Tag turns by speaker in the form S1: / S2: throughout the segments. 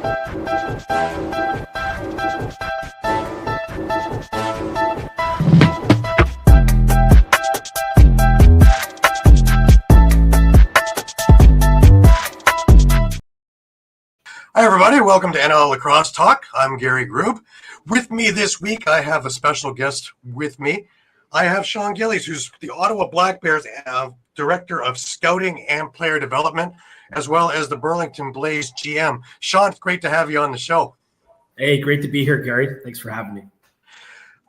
S1: Hi, everybody. Welcome to NLL Lacrosse Talk. I'm Gary Groob. With me this week, I have a special guest with me. I have Sean Gillies, who's the Ottawa Black Bears Director of Scouting and Player Development, as well as the Burlington Blaze GM. Sean, it's great to have you on the show.
S2: Hey, great to be here, Gary. Thanks for having me.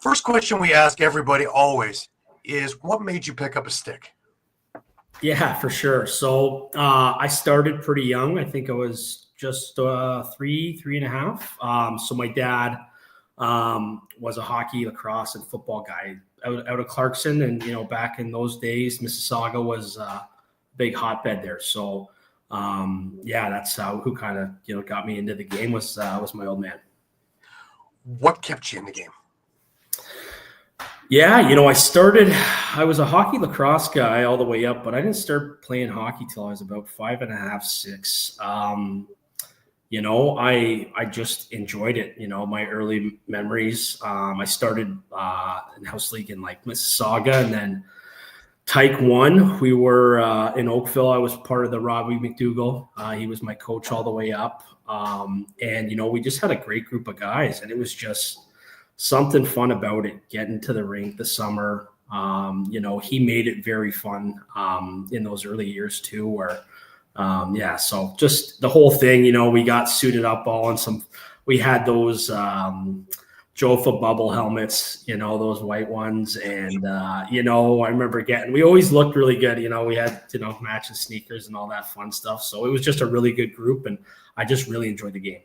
S1: First question we ask everybody always is, what made you pick up a stick?
S2: Yeah, for sure. So I started pretty young. I think I was just three and a half. So my dad was a hockey, lacrosse, and football guy out of Clarkson. And, back in those days, Mississauga was a big hotbed there. So, that's who kind of, got me into the game was my old man.
S1: What kept you in the game?
S2: Yeah, I was a hockey lacrosse guy all the way up, but I didn't start playing hockey till I was about 5.5, 6. I just enjoyed it. My early memories. I started in house league in Mississauga, and then Tyke 1. We were in Oakville. I was part of the Robbie McDougall. He was my coach all the way up, and we just had a great group of guys, and it was just something fun about it. Getting to the rink the summer. He made it very fun in those early years too, where. So just the whole thing, we got suited up all in we had those Jofa bubble helmets, those white ones. And, I remember we always looked really good. We had, matching sneakers and all that fun stuff. So it was just a really good group, and I just really enjoyed the game.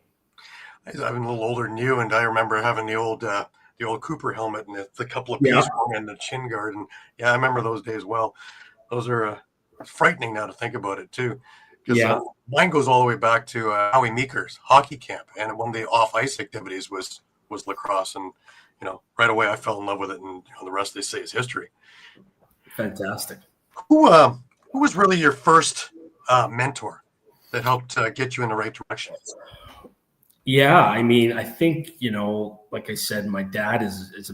S1: I'm a little older than you, and I remember having the old Cooper helmet and the couple of pieces and the chin guard. And I remember those days well. Those are frightening now to think about it too. Because mine goes all the way back to Howie Meeker's hockey camp, and one of the off-ice activities was lacrosse, and right away I fell in love with it, and the rest they say is history.
S2: Fantastic.
S1: Who was really your first mentor that helped get you in the right direction?
S2: Yeah, I think like I said, my dad is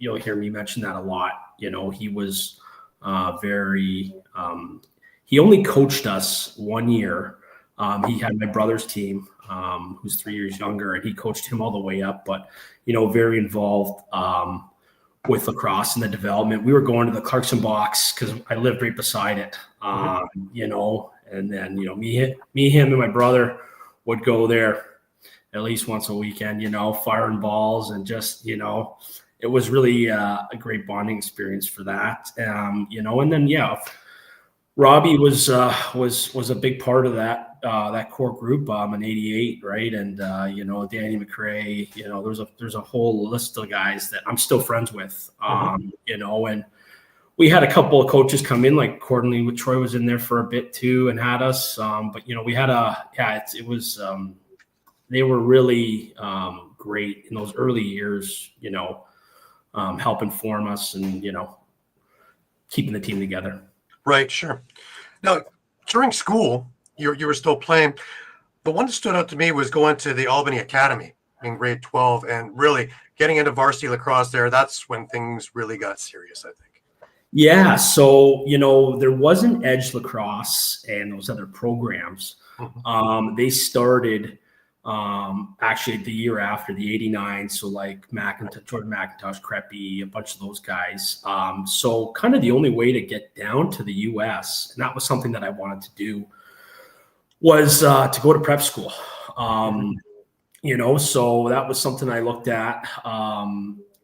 S2: you'll hear me mention that a lot. He was very. He only coached us 1 year. He had my brother's team, who's 3 years younger, and he coached him all the way up. But, very involved with lacrosse and the development. We were going to the Clarkson box because I lived right beside it, and then, me, him, and my brother would go there at least once a weekend, firing balls, and just, it was really a great bonding experience for that. And then, Robbie was a big part of that core group in '88, right? And Danny McRae, there's a whole list of guys that I'm still friends with, and we had a couple of coaches come in, like Courtney with Troy was in there for a bit too and had us, but we had they were really great in those early years, helping form us and keeping the team together.
S1: Right, sure. Now, during school, you were still playing. The one that stood out to me was going to the Albany Academy in grade 12 and really getting into varsity lacrosse there. That's when things really got serious, I think.
S2: Yeah, so, there wasn't Edge Lacrosse and those other programs. They started actually the year after, the '89. So like Jordan McIntosh, Creppy, a bunch of those guys. So kind of the only way to get down to the US, and that was something that I wanted to do, was to go to prep school. So that was something I looked at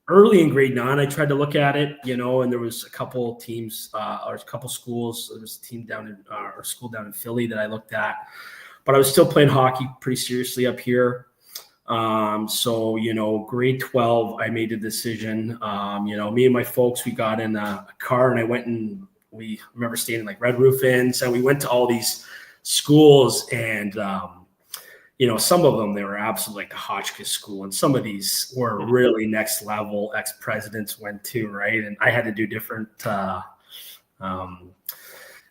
S2: early in grade 9. I tried to look at it, and there was a couple teams or a couple schools. There was a team down in or school down in Philly that I looked at. But I was still playing hockey pretty seriously up here. So, grade 12, I made a decision. Me and my folks, we got in a car and I went and I remember staying in like Red Roof Inns, and we went to all these schools, and, some of them, they were absolutely like the Hotchkiss school. And some of these were really next level. Ex-presidents went to, right? And I had to do different,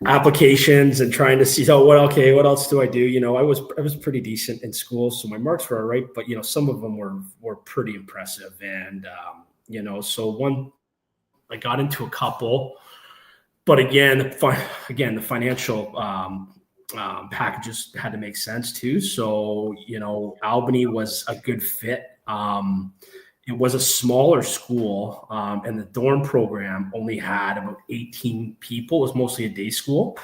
S2: applications and trying to see, what else do I do? I was pretty decent in school, so my marks were all right, but some of them were pretty impressive. And so I got into a couple, but again, the financial packages had to make sense too. So Albany was a good fit. It was a smaller school, and the dorm program only had about 18 people. It was mostly a day school.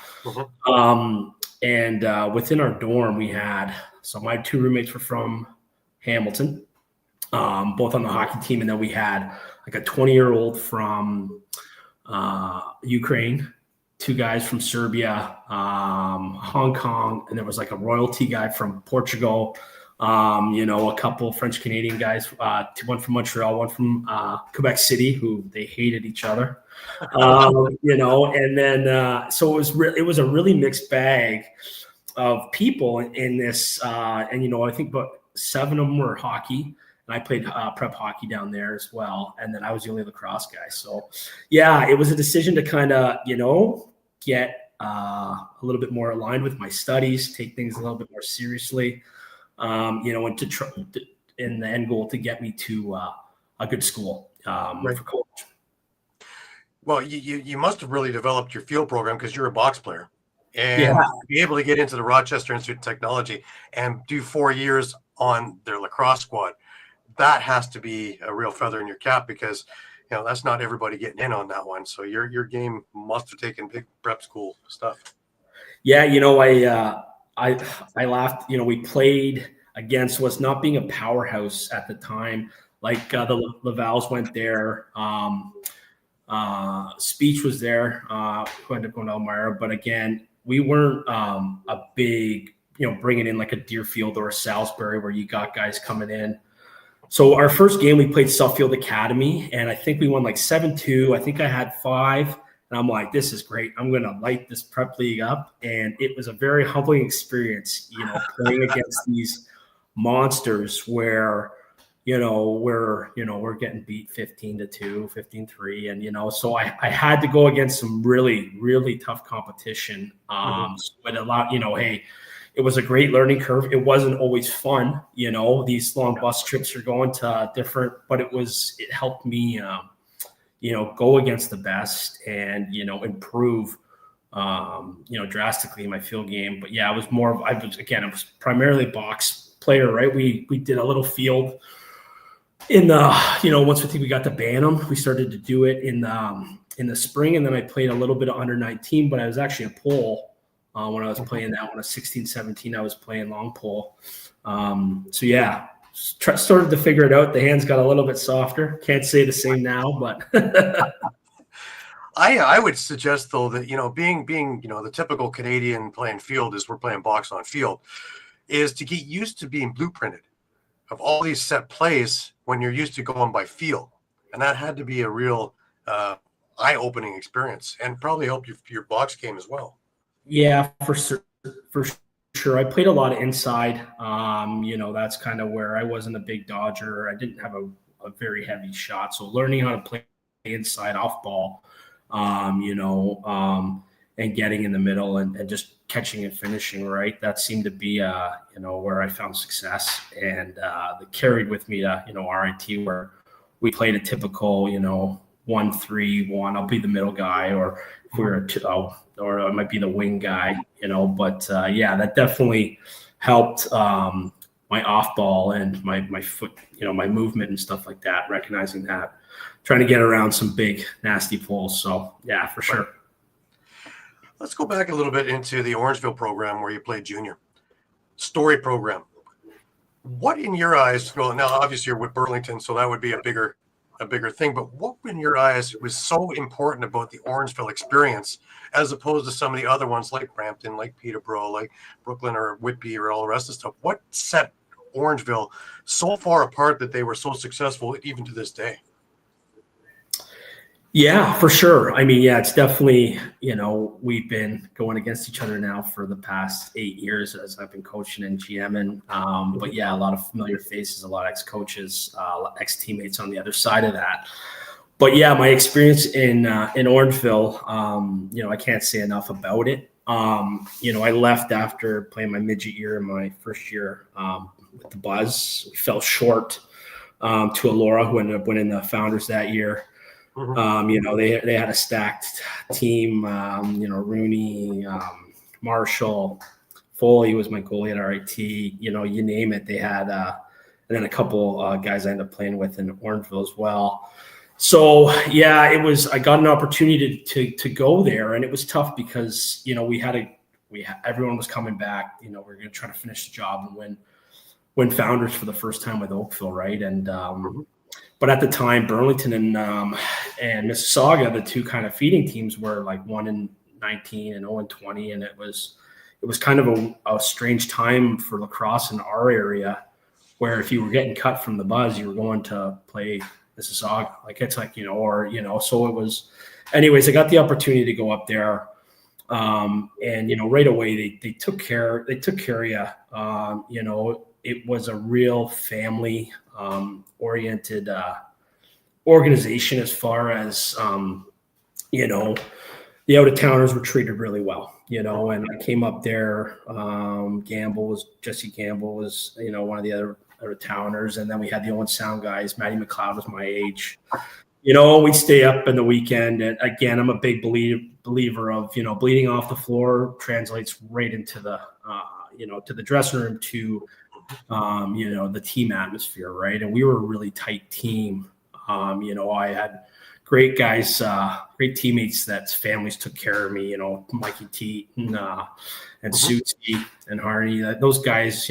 S2: And within our dorm, so my two roommates were from Hamilton, both on the hockey team. And then we had like a 20-year-old from Ukraine, two guys from Serbia, Hong Kong, and there was like a royalty guy from Portugal. A couple French Canadian guys, one from Montreal, one from Quebec City, who they hated each other. And then so it was a really mixed bag of people in this. And I think about 7 of them were hockey, and I played prep hockey down there as well. And then I was the only lacrosse guy. So yeah, it was a decision to kind of get a little bit more aligned with my studies, take things a little bit more seriously. And in the end goal to get me to a good school for college.
S1: Well, you must have really developed your field program because you're a box player, and to be able to get into the Rochester Institute of Technology and do 4 years on their lacrosse squad, that has to be a real feather in your cap, because that's not everybody getting in on that one. So your game must have taken big prep school stuff.
S2: Yeah, I laughed. We played against was not being a powerhouse at the time. Like the Lavals went there. Speech was there. Who ended up going to Elmira. But again, we weren't a big, bringing in like a Deerfield or a Salisbury where you got guys coming in. So our first game we played Suffield Academy, and I think we won like 7-2. I think I had 5. And I'm like, this is great. I'm going to light this prep league up. And it was a very humbling experience, playing against these monsters where, we're getting beat 15-2, 15-3. And, so I had to go against some really, really tough competition. But a lot, hey, it was a great learning curve. It wasn't always fun. These long bus trips are going to different, but it helped me, go against the best and, improve, drastically in my field game. But yeah, I was primarily box player, right? We did a little field in the, once we got to Bantam, we started to do it in the spring. And then I played a little bit of under 19, but I was actually a pole when I was playing that one. At 16, 17, I was playing long pole. So yeah, started to figure it out. The hands got a little bit softer. Can't say the same now, but
S1: I would suggest though that being the typical Canadian playing field is we're playing box on field, is to get used to being blueprinted of all these set plays when you're used to going by feel, and that had to be a real eye-opening experience, and probably helped your box game as well.
S2: Yeah, for sure. I played a lot of inside. That's kind of where I wasn't a big dodger. I didn't have a very heavy shot. So learning how to play inside off ball, and getting in the middle and just catching and finishing right. That seemed to be, where I found success, and that carried with me to, RIT, where we played a typical, 1-3-1. I'll be the middle guy, or if we were or I might be the wing guy, but yeah, that definitely helped my off ball and my foot, my movement and stuff like that, recognizing that, trying to get around some big, nasty poles. So yeah, for sure.
S1: Let's go back a little bit into the Orangeville program where you played junior. Story program. What in your eyes, well, now obviously you're with Burlington, so that would be a bigger thing, but what in your eyes was so important about the Orangeville experience as opposed to some of the other ones like Brampton, like Peterborough, like Brooklyn or Whitby or all the rest of the stuff? What set Orangeville so far apart that they were so successful even to this day?
S2: Yeah, for sure. I mean, yeah, it's definitely, we've been going against each other now for the past 8 years as I've been coaching and GMing. But yeah, a lot of familiar faces, a lot of ex-coaches, ex-teammates on the other side of that. but yeah, my experience in Orangeville, I can't say enough about it. I left after playing my midget year in my first year with the Buzz. We fell short to Alora, who ended up winning the Founders that year. They had a stacked team. Rooney, Marshall, Foley was my goalie at RIT. You name it. They had, and then a couple guys I ended up playing with in Orangeville as well. So yeah, I got an opportunity to go there, and it was tough because everyone was coming back. We were going to try to finish the job and win Founders for the first time with Oakville, right? And but at the time, Burlington and Mississauga, the two kind of feeding teams, were like 1-19 and 0-20, and it was kind of a strange time for lacrosse in our area, where if you were getting cut from the Buzz, you were going to play Mississauga. So it was. Anyways, I got the opportunity to go up there, and right away they took care of you. It was a real family oriented organization as far as the out of towners were treated really well. And I came up there. Jesse Gamble was one of the other towners, and then we had the Owen Sound guys. Matty McLeod was my age. We'd stay up in the weekend, and again, I'm a big believer of bleeding off the floor translates right into the to the dressing room, to the team atmosphere, right? And we were a really tight team. I had great guys, great teammates that families took care of me. Mikey Teat and Sutsy and Harney. Those guys,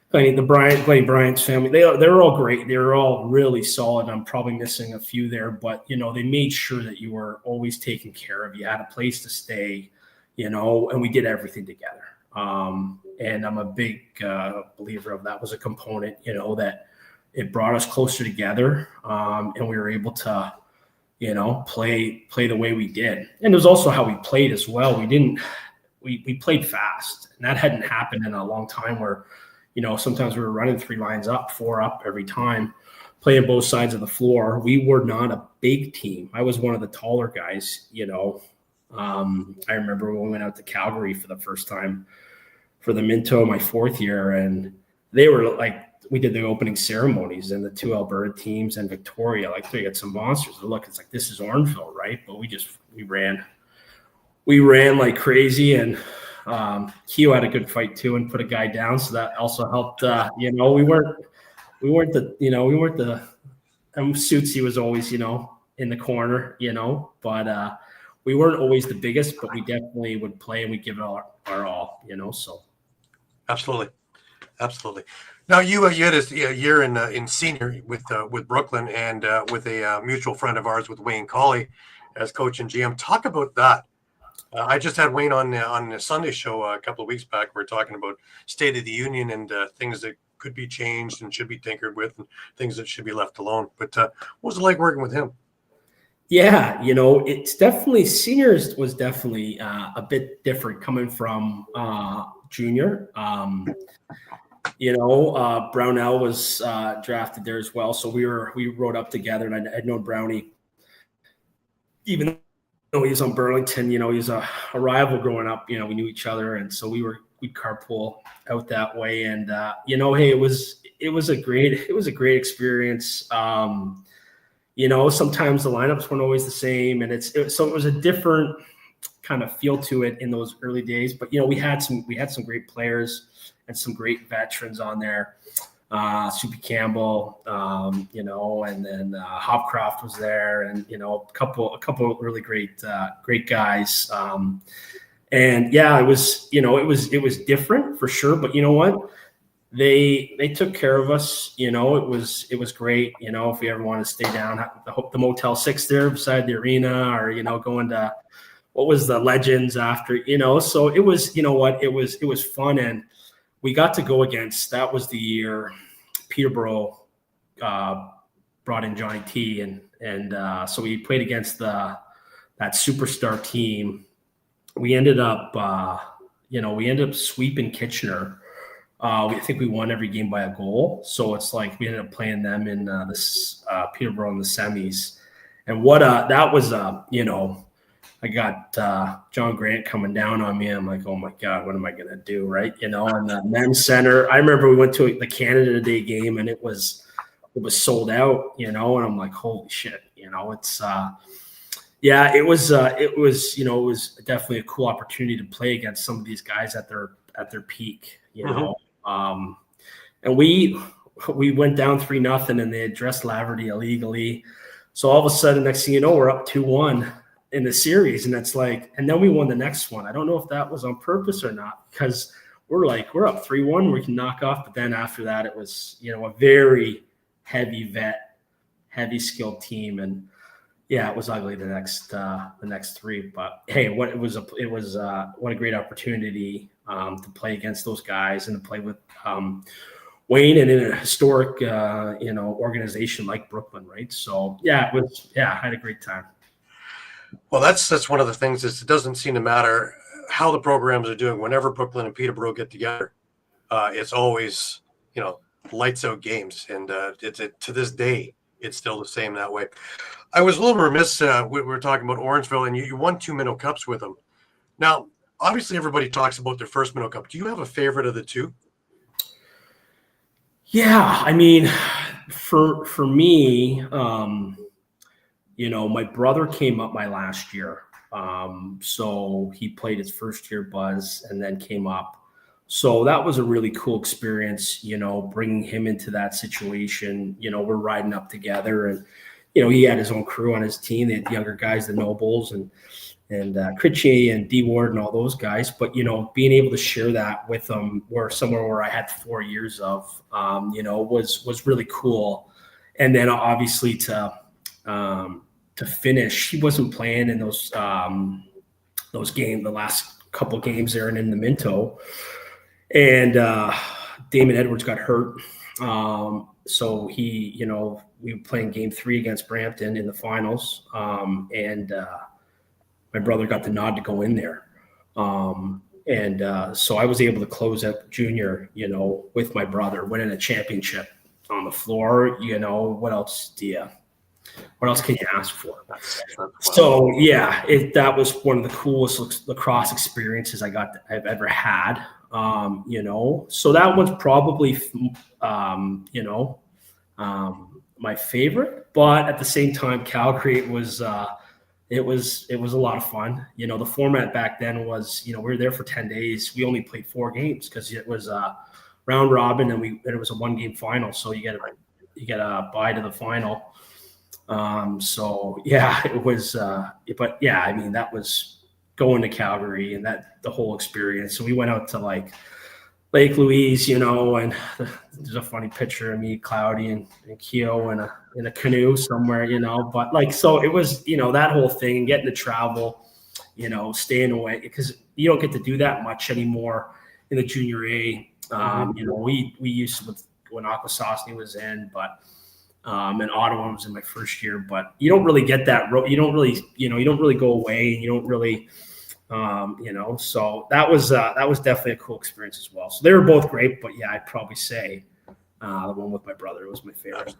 S2: Glenn Bryant's family, they were all great. They were all really solid. I'm probably missing a few there, but they made sure that you were always taken care of. You had a place to stay, and we did everything together. And I'm a big believer of that was a component, that it brought us closer together, and we were able to, play the way we did. And it was also how we played as well. We played fast, and that hadn't happened in a long time, where sometimes we were running 3 lines up, 4 up every time, playing both sides of the floor. We were not a big team. I was one of the taller guys, I remember when we went out to Calgary for the first time for the Minto my 4th year, and they were like, we did the opening ceremonies, and the 2 Alberta teams and Victoria, like, they got some monsters. Look, it's like, this is Orangeville, right? But we ran like crazy, and Keo had a good fight too and put a guy down, so that also helped. We weren't the Sutsy was always in the corner, but we weren't always the biggest, but we definitely would play, and we give it our all, so.
S1: Absolutely. Now you had a year in senior with Brooklyn, and with a mutual friend of ours with Wayne Colley as coach and GM. Talk about that. I just had Wayne on the Sunday show a couple of weeks back. We're talking about State of the Union and things that could be changed and should be tinkered with, and things that should be left alone. But what was it like working with him?
S2: Yeah, it's definitely, seniors was definitely a bit different coming from junior. Brownell was drafted there as well, so we rode up together, and I'd known Brownie even though he was on Burlington. He was a rival growing up. We knew each other, and so we'd carpool out that way. And hey, it was a great experience. Sometimes the lineups weren't always the same, and so it was a different kind of feel to it in those early days. But we had some great players and some great veterans on there. Soupy Campbell, and then Hopcroft was there, and a couple of really great guys. And yeah, it was different for sure. But you know what? They took care of us. It was great. If we ever want to stay down at the Motel 6 there beside the arena, or going to what was the Legends after. So it was. It was fun, and we got to go against. That was the year Peterborough brought in Johnny T, and so we played against that superstar team. We ended up sweeping Kitchener. I think we won every game by a goal. So it's like we ended up playing them in this Peterborough in the semis. And what that was, I got John Grant coming down on me. I'm like, oh my God, what am I going to do? Right. And the men's center, I remember we went to the Canada Day game and it was sold out, and I'm like, holy shit, it's, it was definitely a cool opportunity to play against some of these guys at their peak, and we went down 3-0 and they addressed Laverty illegally. So all of a sudden, next thing you know, we're up 2-1 in the series. And it's like, and then we won the next one. I don't know if that was on purpose or not, because we're up 3-1, we can knock off. But then after that, it was, a very heavy skilled team. And yeah, it was ugly the next three. But hey, what a great opportunity to play against those guys and to play with Wayne and in a historic, organization like Brooklyn, right? So I had a great time.
S1: Well, that's one of the things is it doesn't seem to matter how the programs are doing. Whenever Brooklyn and Peterborough get together, it's always, lights out games. And to this day, it's still the same that way. I was a little remiss. We were talking about Orangeville, and you won 2 Minnow Cups with them. Now, obviously, everybody talks about their first Minnow Cup. Do you have a favorite of the two?
S2: Yeah, I mean, for me, my brother came up my last year. So he played his first year buzz and then came up. So that was a really cool experience, bringing him into that situation. We're riding up together and, he had his own crew on his team. They had younger guys, the Nobles and Critchie and D Ward and all those guys. But, being able to share that with them somewhere where I had 4 years of, was really cool. And then obviously to finish, he wasn't playing in those games, the last couple games there and in the Minto. And Damon Edwards got hurt. So he, we were playing game 3 against Brampton in the finals. And my brother got the nod to go in there. So I was able to close out junior, with my brother, winning a championship on the floor. What else can you ask for? So that was one of the coolest lacrosse experiences I've ever had. So that was probably, my favorite, but at the same time, Calgary was a lot of fun. The format back then was, we were there for 10 days. We only played 4 games because it was a round robin and it was a 1-game final. So you get a bye to the final. It was, that was going to Calgary and the whole experience. So we went out to like Lake Louise, and there's a funny picture of me, Cloudy and Keo in a canoe somewhere, but so it was, that whole thing, getting to travel, staying away because you don't get to do that much anymore in the junior A. We used to when Aquasasni was in, but and Ottawa was in my first year, but you don't really get that. You don't really go away, and you don't really, So that was definitely a cool experience as well. So they were both great, but I'd probably say the one with my brother was my favorite.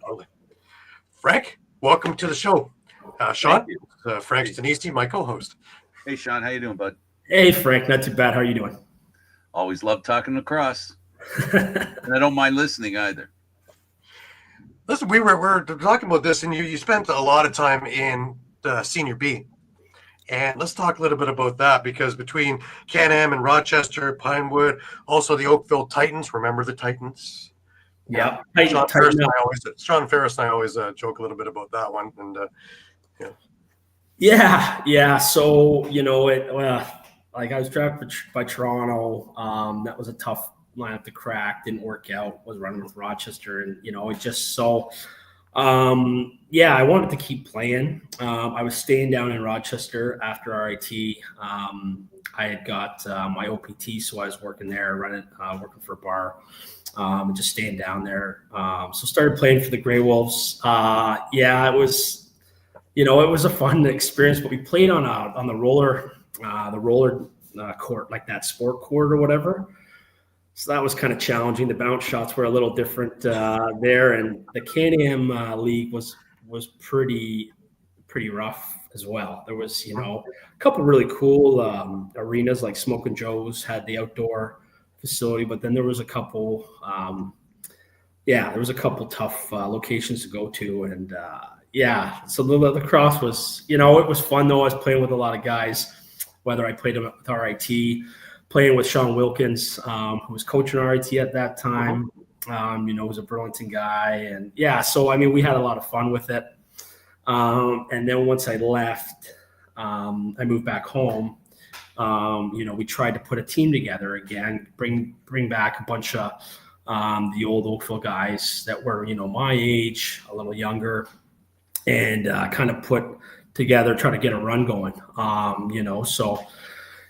S1: Frank, welcome to the show. Sean, Frank Stanisci, my co-host.
S3: Hey, Sean, how you doing, bud?
S2: Hey, Frank, not too bad. How are you doing?
S3: Always love talking lacrosse, and I don't mind listening either.
S1: Listen, we were talking about this, and you spent a lot of time in Senior B. And let's talk a little bit about that, because between Can-Am and Rochester, Pinewood, also the Oakville Titans, remember the Titans?
S2: Yeah.
S1: Sean Ferris and I always joke a little bit about that one. And
S2: Yeah. So, I was drafted by Toronto. That was a tough lineup to crack. Didn't work out. Was running with Rochester, and it just so. I wanted to keep playing. I was staying down in Rochester after RIT. I had got my OPT, so I was working there, working for a bar, and just staying down there. So started playing for the Grey Wolves. It was, it was a fun experience. But we played on the roller court, like that sport court or whatever. So that was kind of challenging. The bounce shots were a little different there, and the Can-Am league was pretty pretty rough as well. There was, a couple really cool arenas, like Smoke and Joe's had the outdoor facility, but then there was a couple, there was a couple tough locations to go to. And so the lacrosse was, it was fun though. I was playing with a lot of guys, whether I played with RIT, playing with Sean Wilkins, who was coaching RIT at that time. Was a Burlington guy. And so, we had a lot of fun with it. And then once I left, I moved back home. We tried to put a team together again, bring back a bunch of the old Oakville guys that were, my age, a little younger, and kind of put together, try to get a run going. So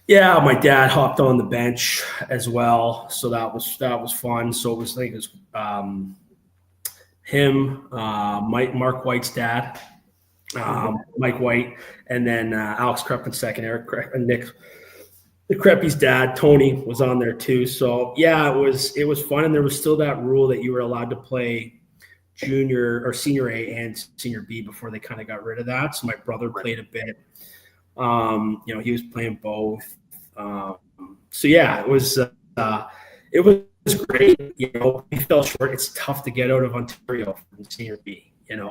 S2: my dad hopped on the bench as well. So that was fun. So it was him, Mark White's dad, Mike White, and then Alex Krepp in second, Nick, the Kreppy's dad, Tony, was on there too. So it was fun, and there was still that rule that you were allowed to play junior or senior A and senior B before they kind of got rid of that. So my brother played a bit. He was playing both. It was great. We fell short. It's tough to get out of Ontario from senior B. And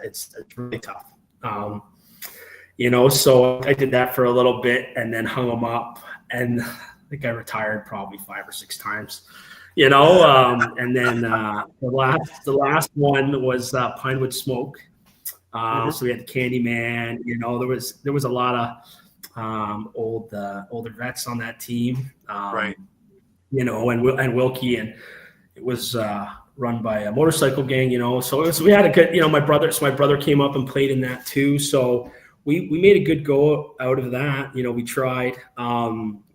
S2: it's really tough. So I did that for a little bit and then hung them up, and I think I retired probably 5 or 6 times. And then the last one was Pinewood Smoke. So we had the Candyman. There was a lot of older vets on that team.
S1: Right.
S2: And Wilkie, and it was run by a motorcycle gang. So we had a good. My brother came up and played in that too. So we made a good go out of that. We tried.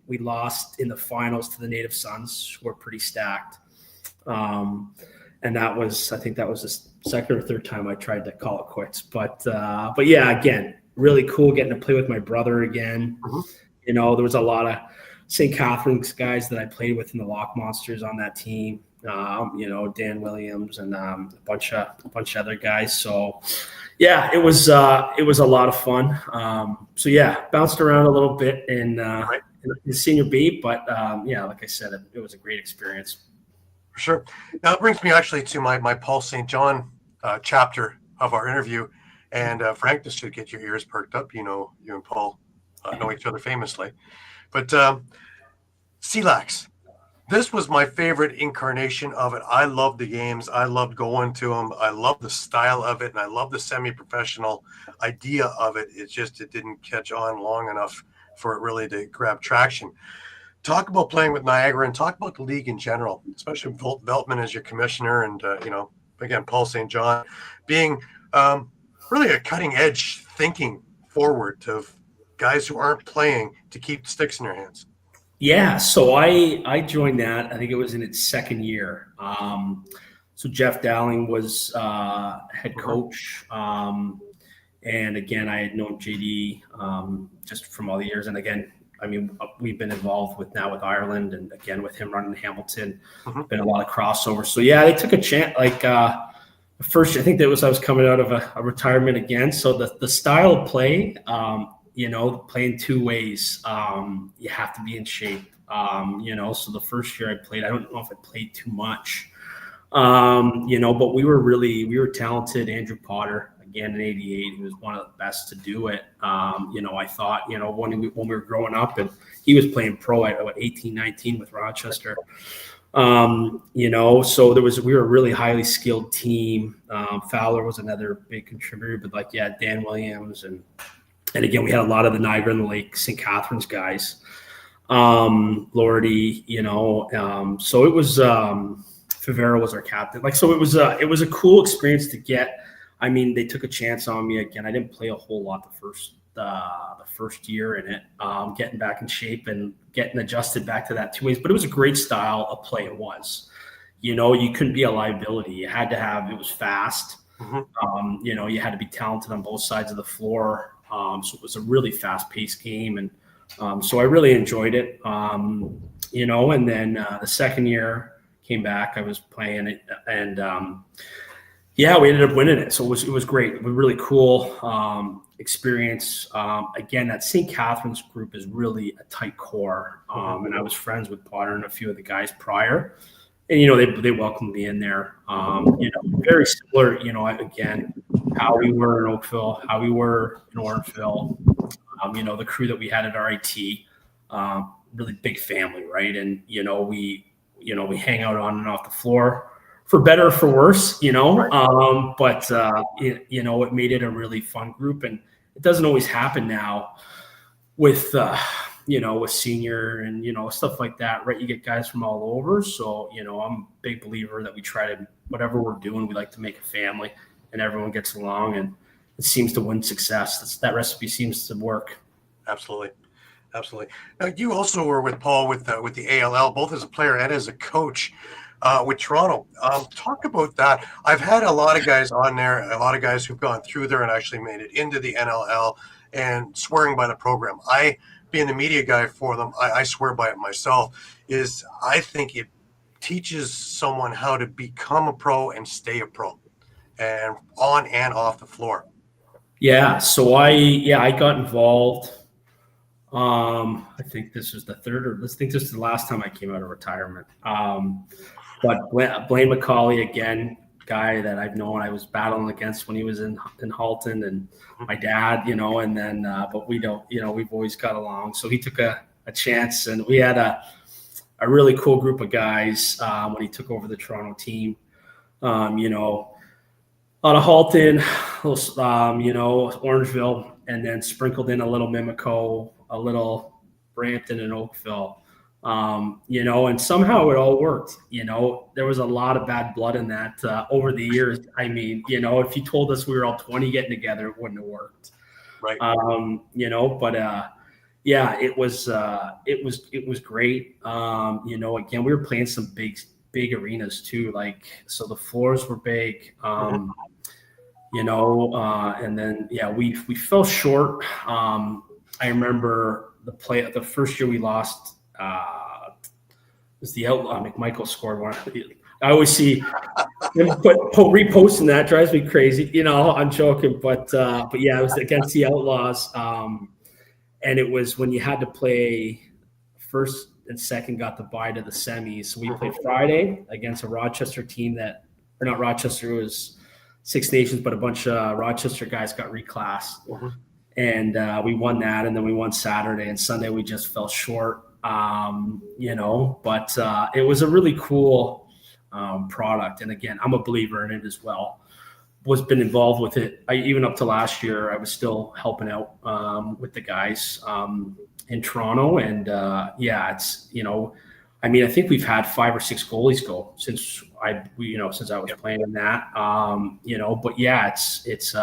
S2: We lost in the finals to the Native Sons, who were pretty stacked. And I think that was the second or third time I tried to call it quits. But again, really cool getting to play with my brother again. There was a lot of St. Catharines guys that I played with in the Lock Monsters on that team. Dan Williams and a bunch of other guys. So it was a lot of fun. Bounced around a little bit in senior B, but like I said, it was a great experience.
S1: For sure. Now it brings me actually to my Paul St. John chapter of our interview, and Frank, this should get your ears perked up. You and Paul know each other famously, but CLACs. This was my favorite incarnation of it. I loved the games. I loved going to them. I loved the style of it, and I love the semi-professional idea of it. It didn't catch on long enough for it really to grab traction. Talk about playing with Niagara, and talk about the league in general, especially Veltman as your commissioner, and again, Paul St. John being really a cutting-edge thinking forward to guys who aren't playing to keep the sticks in their hands.
S2: Yeah, so I joined that. I think it was in its second year. So Jeff Dowling was head coach. And again, I had known JD just from all the years. And again, we've been involved with Ireland, and again with him running Hamilton. Been a lot of crossover. So they took a chance. First, I think that was I was coming out of a retirement again. So the style of play. Playing 2 ways, you have to be in shape. So the first year I played, I don't know if I played too much, but we were talented. Andrew Potter, again, in '88, he was one of the best to do it. I thought, when we were growing up, and he was playing pro at 18, 19 with Rochester. So we were a really highly skilled team. Fowler was another big contributor, but Dan Williams and again, we had a lot of the Niagara and the Lake St. Catharines guys, Lordy, so it was, Favero was our captain. So it was a cool experience to get. They took a chance on me again. I didn't play a whole lot the first year in it, getting back in shape and getting adjusted back to that 2 ways, but it was a great style of play. It was, you couldn't be a liability. You had to it was fast. You had to be talented on both sides of the floor. So it was a really fast-paced game, and so I really enjoyed it. And then the second year came back, I was playing it, and Yeah, we ended up winning it. So it was great. It was really cool experience. Again, that St. Catharines group is really a tight core. And I was friends with Potter and a few of the guys prior. And, they welcomed me in there. Very similar, again, how we were in Oakville, how we were in Orangeville, the crew that we had at RIT, really big family, right? And, we hang out on and off the floor, for better or for worse, but it made it a really fun group, and it doesn't always happen now with, with senior and, stuff like that, right? You get guys from all over. So, I'm a big believer that we try to, whatever we're doing, we like to make a family and everyone gets along, and it seems to win success. That recipe seems to work.
S1: Absolutely. Now, you also were with Paul with the ALL, both as a player and as a coach. With Toronto. Talk about that. I've had a lot of guys on there, a lot of guys who've gone through there and actually made it into the NLL and swearing by the program. I, being the media guy for them, I swear by it myself. I think it teaches someone how to become a pro and stay a pro, and on and off the floor.
S2: Yeah. So I got involved. I think this was this is the last time I came out of retirement. But Blaine McCauley, again, guy that I've known, I was battling against when he was in Halton, and my dad, and then, but we don't, we've always got along. So he took a chance, and we had a really cool group of guys when he took over the Toronto team. A lot of Halton, Orangeville, and then sprinkled in a little Mimico, a little Brampton and Oakville. And somehow it all worked. There was a lot of bad blood in that over the years. I mean, if you told us we were all 20 getting together, it wouldn't have worked.
S1: Right.
S2: Yeah, it was great. Again, we were playing some big arenas too. So the floors were big, and then, we fell short. I remember the first year we lost, was the Outlaw. McMichael scored one. I always see him reposting that, drives me crazy. I'm joking, but yeah, it was against the Outlaws, and it was when you had to play first and second got the bye to the semis. So we played Friday against a Rochester team or not Rochester, it was Six Nations, but a bunch of Rochester guys got reclassed, and we won that, and then we won Saturday, and Sunday we just fell short. But it was a really cool product. And again, I'm a believer in it as well. Been involved with it. Even up to last year, I was still helping out with the guys in Toronto. And it's, I think we've had 5 or 6 goalies go since I was playing in that. But yeah, it's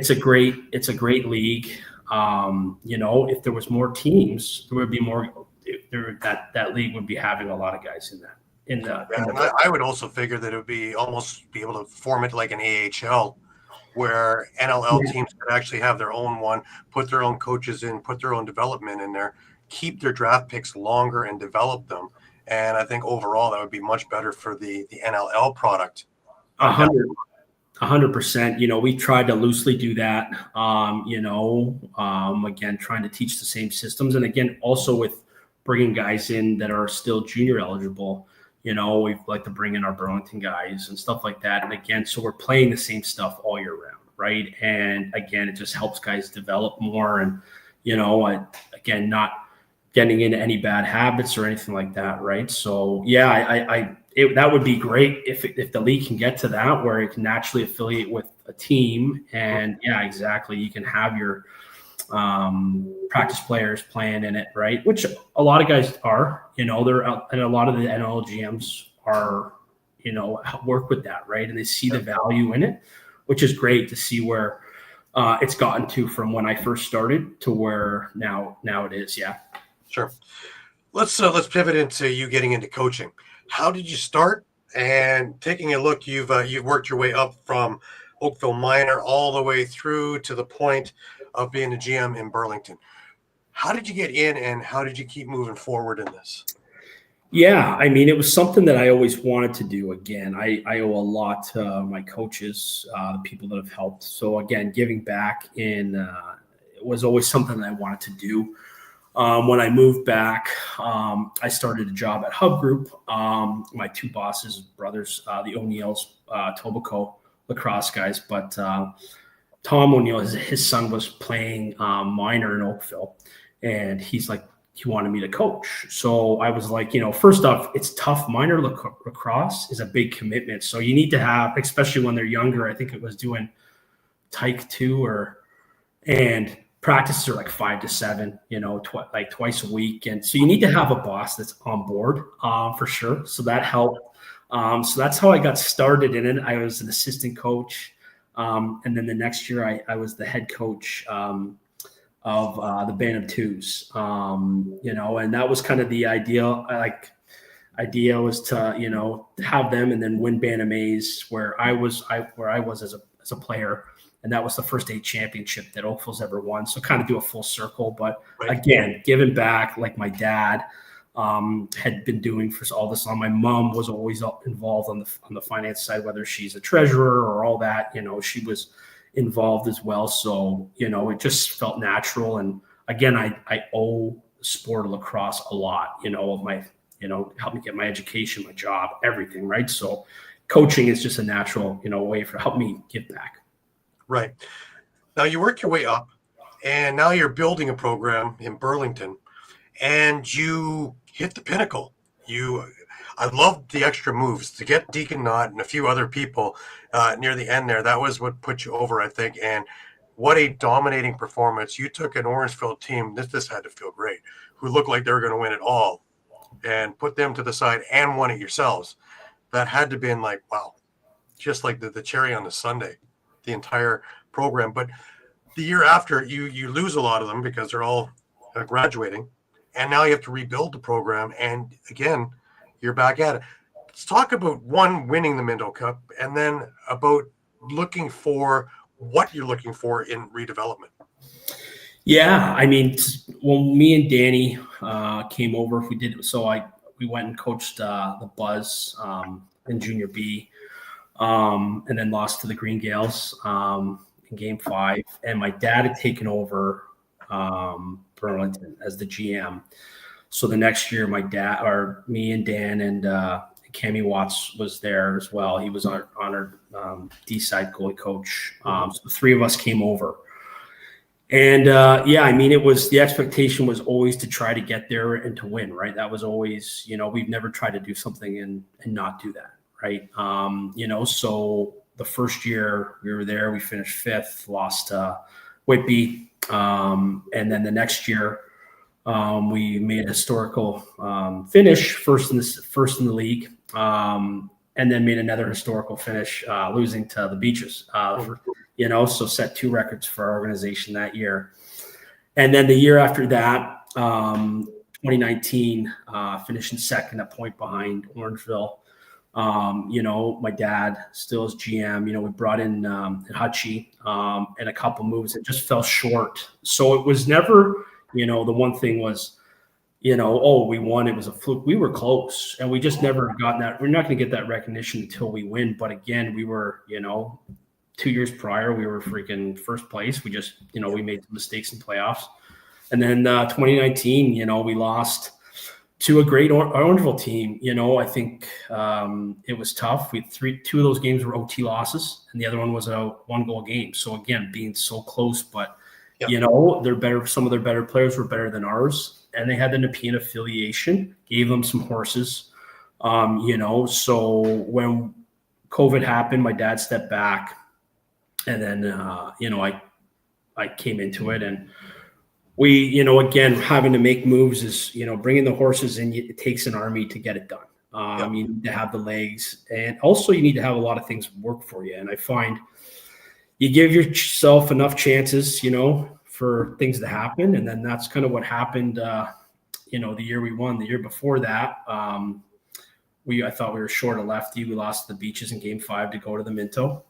S2: a great league. If there was more teams, there would be more. That league would be having a lot of guys in that. And
S1: I would also figure that it would be able to form it like an AHL, where NLL teams could actually have their own one, put their own coaches in, put their own development in there, keep their draft picks longer and develop them. And I think overall that would be much better for the NLL product.
S2: 100%. We tried to loosely do that. Again, trying to teach the same systems, and again, also with bringing guys in that are still junior eligible. We like to bring in our Burlington guys and stuff like that. And again, so we're playing the same stuff all year round, right? And again, it just helps guys develop more, and again, not getting into any bad habits or anything like that, right? So yeah, that would be great if the league can get to that, where it can naturally affiliate with a team, and yeah, exactly, you can have your practice players playing in it, right? Which a lot of guys are, they're out, and a lot of the NLL GMs are, work with that, right? And they see the value in it, which is great to see where it's gotten to from when I first started to where now it is. Yeah.
S1: Sure. Let's pivot into you getting into coaching. How did you start? And taking a look, you've worked your way up from Oakville minor all the way through to the point of being a GM in Burlington. How did you get in, and how did you keep moving forward in this?
S2: Yeah, I mean, it was something that I always wanted to do. Again, I owe a lot to my coaches, the people that have helped. So again, giving back was always something that I wanted to do. When I moved back, I started a job at Hub Group. My two bosses, brothers, the O'Neills, Tobico lacrosse guys, but Tom O'Neill, his son was playing minor in Oakville, and he wanted me to coach. So I was like, first off, it's tough. Minor lacrosse is a big commitment. So you need to have, especially when they're younger, I think it was doing Tyke 2 and practices are like 5 to 7, like twice a week. And so you need to have a boss that's on board for sure. So that helped. So that's how I got started in it. I was an assistant coach. And then the next year I was the head coach of the Band of Twos, and that was kind of the idea was to, have them and then win Bantam A's where I was as a player. And that was the first 8 championship that Oakville's ever won. So kind of do a full circle, but again, giving back like my dad had been doing for all this. My mom was always involved on the finance side, whether she's a treasurer or all that, she was involved as well. So, it just felt natural. And again, I owe the sport of lacrosse a lot, of my, help me get my education, my job, everything. Right. So coaching is just a natural, way for help me give back.
S1: Right. Now you work your way up and now you're building a program in Burlington and you hit the pinnacle. I loved the extra moves to get Deacon Knott and a few other people near the end there. That was what put you over, I think. And what a dominating performance. You took an Orangeville team, this had to feel great, who looked like they were going to win it all and put them to the side and won it yourselves. That had to have been like, wow, just like the cherry on the sundae, the entire program. But the year after, you lose a lot of them because they're all graduating. And now you have to rebuild the program. And again, you're back at it. Let's talk about winning the Minto Cup and then about looking for what you're looking for in redevelopment.
S2: Yeah. I mean, when me and Danny came over, we went and coached the Buzz in Junior B and then lost to the Green Gales in Game 5. And my dad had taken over Burlington as the GM. So the next year, me and Dan and Cammy Watts was there as well. He was our D-side goalie coach. So the three of us came over. And I mean, the expectation was always to try to get there and to win, right? That was always, we've never tried to do something and not do that, right? So the first year we were there, we finished 5th, lost to Whitby. And then the next year, we made a historical finish, first in the league, and then made another historical finish, losing to the Beaches. So set 2 records for our organization that year. And then the year after that, 2019, finishing second, a point behind Orangeville. My dad still is GM. We brought in Hutchie and a couple moves that just fell short. So it was never, the one thing was, we won. It was a fluke. We were close, and we just never gotten that. We're not going to get that recognition until we win. But again, we were, 2 years prior, we were freaking first place. We just, we made mistakes in playoffs. And then 2019, we lost to a great Orangeville team. I think it was tough. We had 2 of those games were OT losses, and the other one was a 1-goal game. So again, being so close, but they're better. Some of their better players were better than ours, and they had the Nepean affiliation, gave them some horses. So when COVID happened, my dad stepped back, and then I came into it, and we, again, having to make moves is, bringing the horses in. It takes an army to get it done. You need to have the legs, and also you need to have a lot of things work for you. And I find you give yourself enough chances, for things to happen. And then that's kind of what happened, the year we won. The year before that, I thought we were short a lefty. We lost the Beaches in Game 5 to go to the Minto.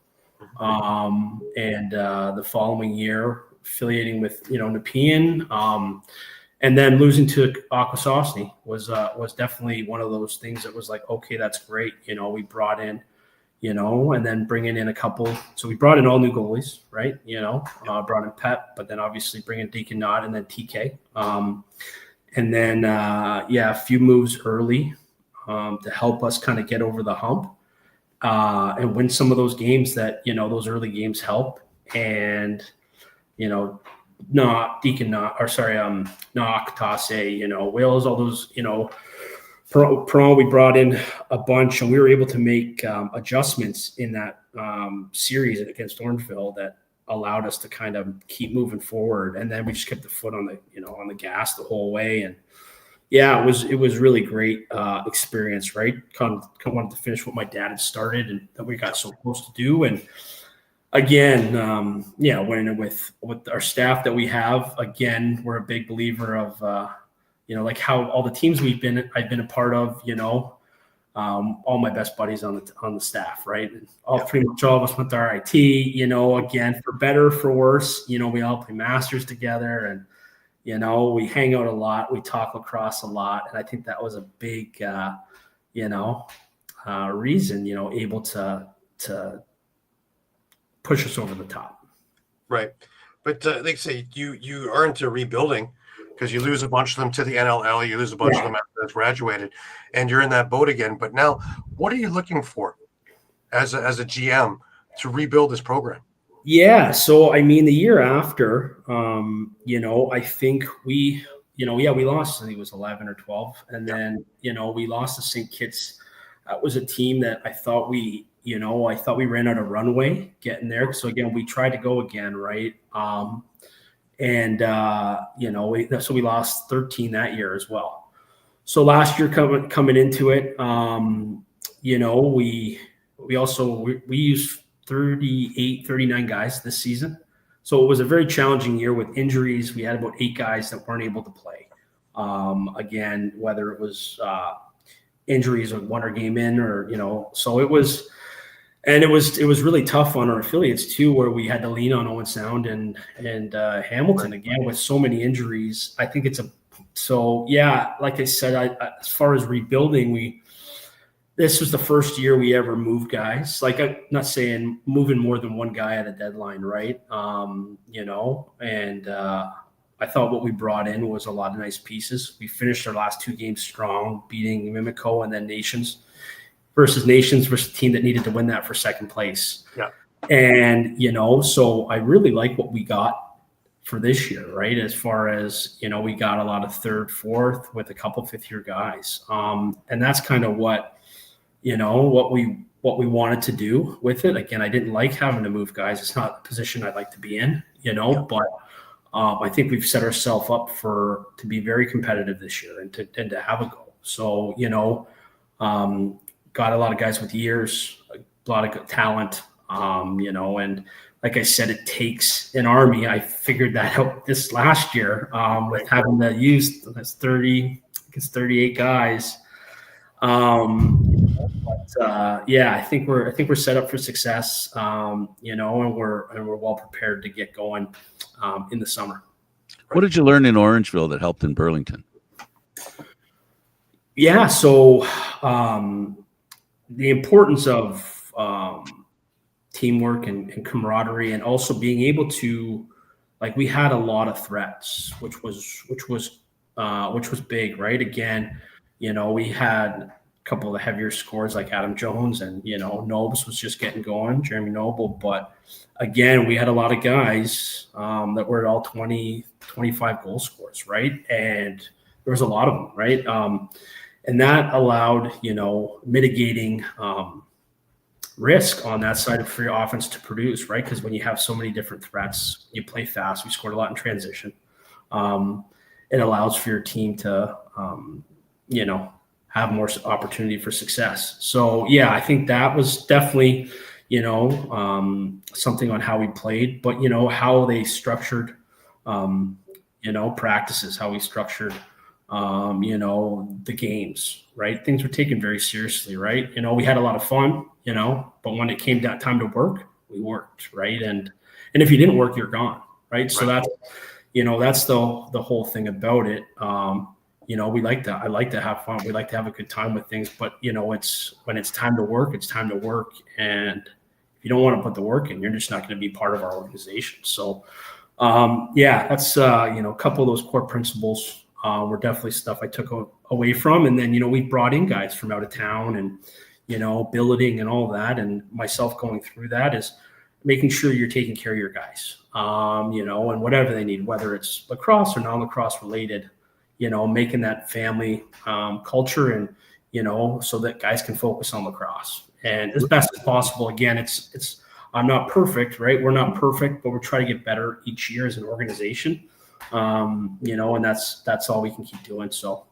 S2: And the following year, affiliating with, Nepean. And then losing to Akwesasne was definitely one of those things that was like, okay, that's great. We brought in, and then bringing in a couple. So we brought in all new goalies, right? Brought in Pep, but then obviously bringing Deacon Knott and then TK. And then, a few moves early to help us kind of get over the hump and win some of those games that, those early games help. And, Knock, Deacon Knock, or sorry, Knock, Tasse, Wales, all those, Pro, we brought in a bunch, and we were able to make adjustments in that series against Orangeville that allowed us to kind of keep moving forward. And then we just kept the foot on the gas the whole way. And yeah, it was really great experience, right? Kind of wanted to finish what my dad had started and that we got so close to do. And again, went in with our staff that we have. Again, we're a big believer of, like how all the teams I've been a part of, all my best buddies on the staff, right? And pretty much all of us went to RIT, again, for better, for worse, we all play masters together, and, we hang out a lot, we talk lacrosse a lot. And I think that was a big, reason, able to push us over the top.
S1: Right. But they say you are into rebuilding, because you lose a bunch of them to the NLL, you lose a bunch of them after they've graduated, and you're in that boat again. But now, what are you looking for as a GM to rebuild this program?
S2: Yeah. So, I mean, the year after, I think we lost, I think it was 11 or 12. And then, we lost to St. Kitts. That was a team that I thought we ran out of runway getting there. So again, we tried to go again. Right. So we lost 13 that year as well. So last year coming into it, we used 38, 39 guys this season. So it was a very challenging year with injuries. We had about 8 guys that weren't able to play. Again, whether it was injuries or one or game in, or, so it was, and it was really tough on our affiliates too, where we had to lean on Owen Sound and Hamilton again with so many injuries. I think like I said, as far as rebuilding, this was the first year we ever moved guys. Like, I'm not saying moving more than one guy at a deadline, right? I thought what we brought in was a lot of nice pieces. We finished our last 2 games strong, beating Mimico and then Nations versus a team that needed to win that for second place.
S1: Yeah. And,
S2: so I really like what we got for this year, right? As far as, we got a lot of 3rd, 4th with a couple 5th-year guys. And that's kind of what we wanted to do with it. Again, I didn't like having to move guys. It's not a position I'd like to be in, but I think we've set ourselves up to be very competitive this year and to have a goal. So, got a lot of guys with years, a lot of good talent, and like I said, it takes an army. I figured that out this last year with having to use 38 guys. I think we're set up for success, and we're well prepared to get going in the summer.
S3: What did you learn in Orangeville that helped in Burlington?
S2: Yeah, so the importance of teamwork and camaraderie, and also being able to, like, we had a lot of threats, which was big, right? Again, we had a couple of heavier scores like Adam Jones, and Nobes was just getting going, Jeremy Noble. But again, we had a lot of guys that were all 20, 25 goal scorers, right? And there was a lot of them, right? And that allowed, mitigating risk on that side for your offense to produce, right? Because when you have so many different threats, you play fast. We scored a lot in transition. It allows for your team to, have more opportunity for success. So, yeah, I think that was definitely, something on how we played, but, how they structured, practices, how we structured, the games, right? Things were taken very seriously, right? We had a lot of fun, but when it came down time to work, we worked, right? And if you didn't work, you're gone, right? So that's, that's the whole thing about it. I like to have fun. We like to have a good time with things, but it's when it's time to work, it's time to work. And if you don't want to put the work in, you're just not going to be part of our organization. So, that's, a couple of those core principles were definitely stuff I took away from. And then, we brought in guys from out of town and, billeting and all that. And myself going through that is making sure you're taking care of your guys, and whatever they need, whether it's lacrosse or non-lacrosse related, making that family culture and, so that guys can focus on lacrosse and as best as possible. Again, I'm not perfect, right? We're not perfect, but we're trying to get better each year as an organization, and that's all we can keep doing. So.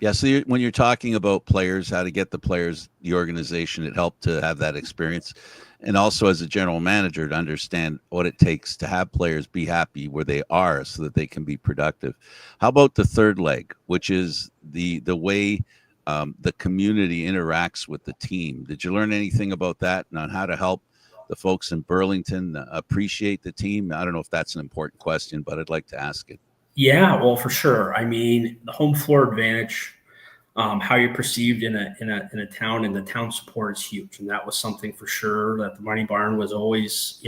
S4: Yeah. So when you're talking about players, how to get the players, the organization, it helped to have that experience. And also as a general manager to understand what it takes to have players be happy where they are so that they can be productive. How about the third leg, which is the way the community interacts with the team? Did you learn anything about that and on how to help the folks in Burlington appreciate the team? I don't know if that's an important question, but I'd like to ask it. Yeah,
S2: well, for sure. I mean, the home floor advantage, how you're perceived in a town, and the town support is huge. And that was something for sure that the Money Barn was always,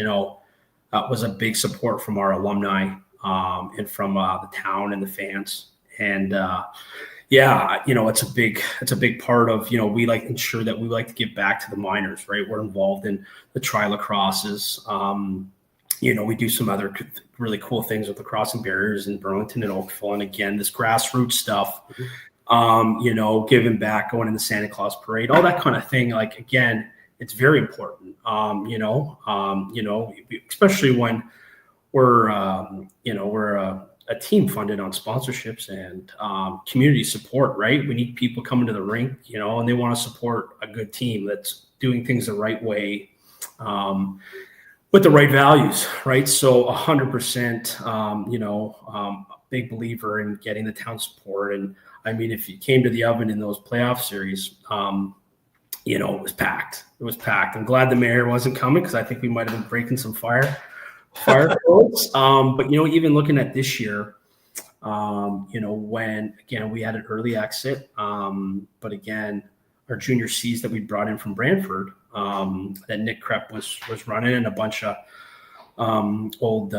S2: was a big support from our alumni and from the town and the fans. And it's a big part of, we like to ensure that we like to give back to the minors, right? We're involved in the tri-lacrosses. We do some other really cool things with the crossing barriers in Burlington and Oakville. And again, this grassroots stuff, giving back, going in the Santa Claus parade, all that kind of thing. Like, again, it's very important, especially when we're a team funded on sponsorships and community support, right? We need people coming to the rink, and they want to support a good team that's doing things the right way. With the right values, right? So 100%, big believer in getting the town support. And I mean, if you came to the Oven in those playoff series, it was packed. It was packed. I'm glad the mayor wasn't coming because I think we might have been breaking some fire codes. But, even looking at this year, when, again, we had an early exit, but again, our junior C's that we brought in from Brantford, that Nick Krepp was running, and a bunch of old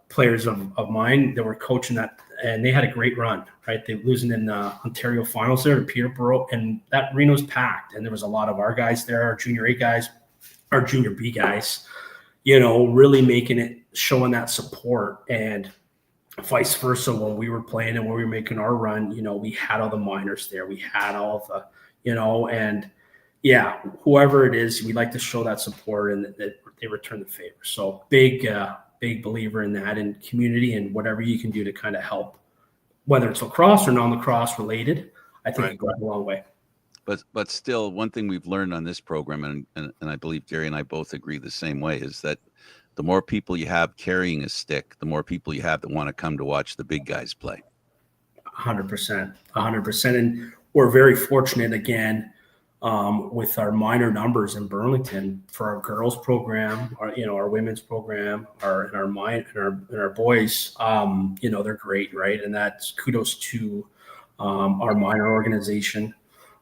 S2: players of mine that were coaching that, and they had a great run, right? They losing in the Ontario finals there to Peterborough, and that arena was packed, and there was a lot of our guys there, our junior A guys, our junior B guys, really making it, showing that support, and vice versa. When we were playing and when we were making our run, we had all the minors there, we had all the, and yeah, whoever it is, we like to show that support and that they return the favor. So big believer in that, and community, and whatever you can do to kind of help, whether it's lacrosse or non-lacrosse related, I think it goes a long way.
S4: But still, one thing we've learned on this program, and I believe Gary and I both agree the same way, is that the more people you have carrying a stick, the more people you have that want to come to watch the big guys play.
S2: 100%. And we're very fortunate, again, with our minor numbers in Burlington for our girls program, our women's program, our boys, they're great, right? And that's kudos to our minor organization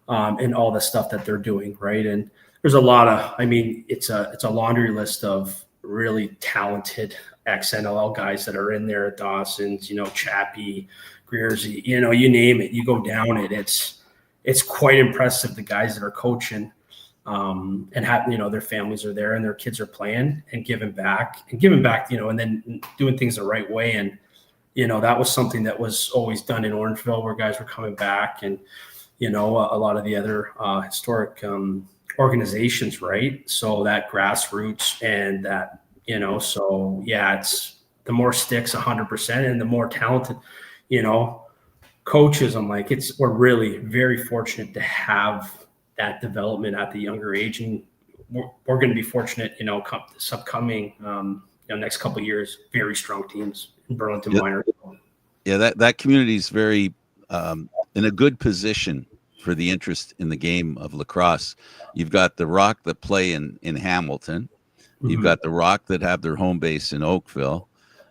S2: and all the stuff that they're doing, right? And there's a lot of, it's a laundry list of really talented ex-NLL guys that are in there at Dawson's, Chappie, Greersy, you name it, you go down it. It's quite impressive, the guys that are coaching and have, their families are there and their kids are playing and giving back, and then doing things the right way. And, that was something that was always done in Orangeville, where guys were coming back, and, a lot of the other historic organizations, right? So that grassroots and that, so yeah, it's the more sticks 100% and the more talented, coaches. I'm like, we're really very fortunate to have that development at the younger age, and we're going to be fortunate, this upcoming, next couple of years, very strong teams in Burlington minor.
S4: Yeah, that community is very in a good position for the interest in the game of lacrosse. You've got the Rock that play in Hamilton. You've got the Rock that have their home base in Oakville.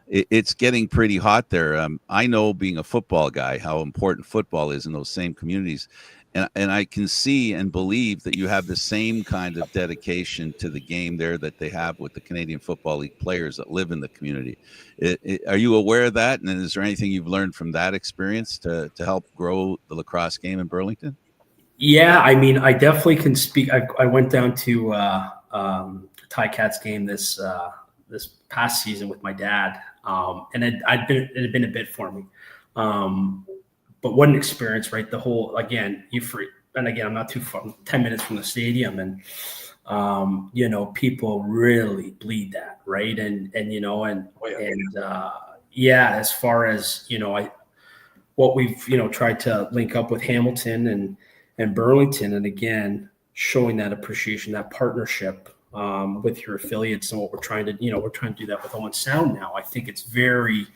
S4: it's getting pretty hot there. I know, being a football guy, how important football is in those same communities. And I can see and believe that you have the same kind of dedication to the game there that they have with the Canadian Football League players that live in the community. Are you aware of that? And is there anything you've learned from that experience to help grow the lacrosse game in Burlington?
S2: Yeah, I mean, I definitely can speak. I went down to Ticats game this past season with my dad, and it had been a bit for me. But what an experience, right? The whole, again, I'm not too far, 10 minutes from the stadium, and people really bleed that, right? And as far as what we've tried to link up with Hamilton and Burlington, and again showing that appreciation, that partnership with your affiliates, and what we're trying to do that with Owen Sound now. I think it's very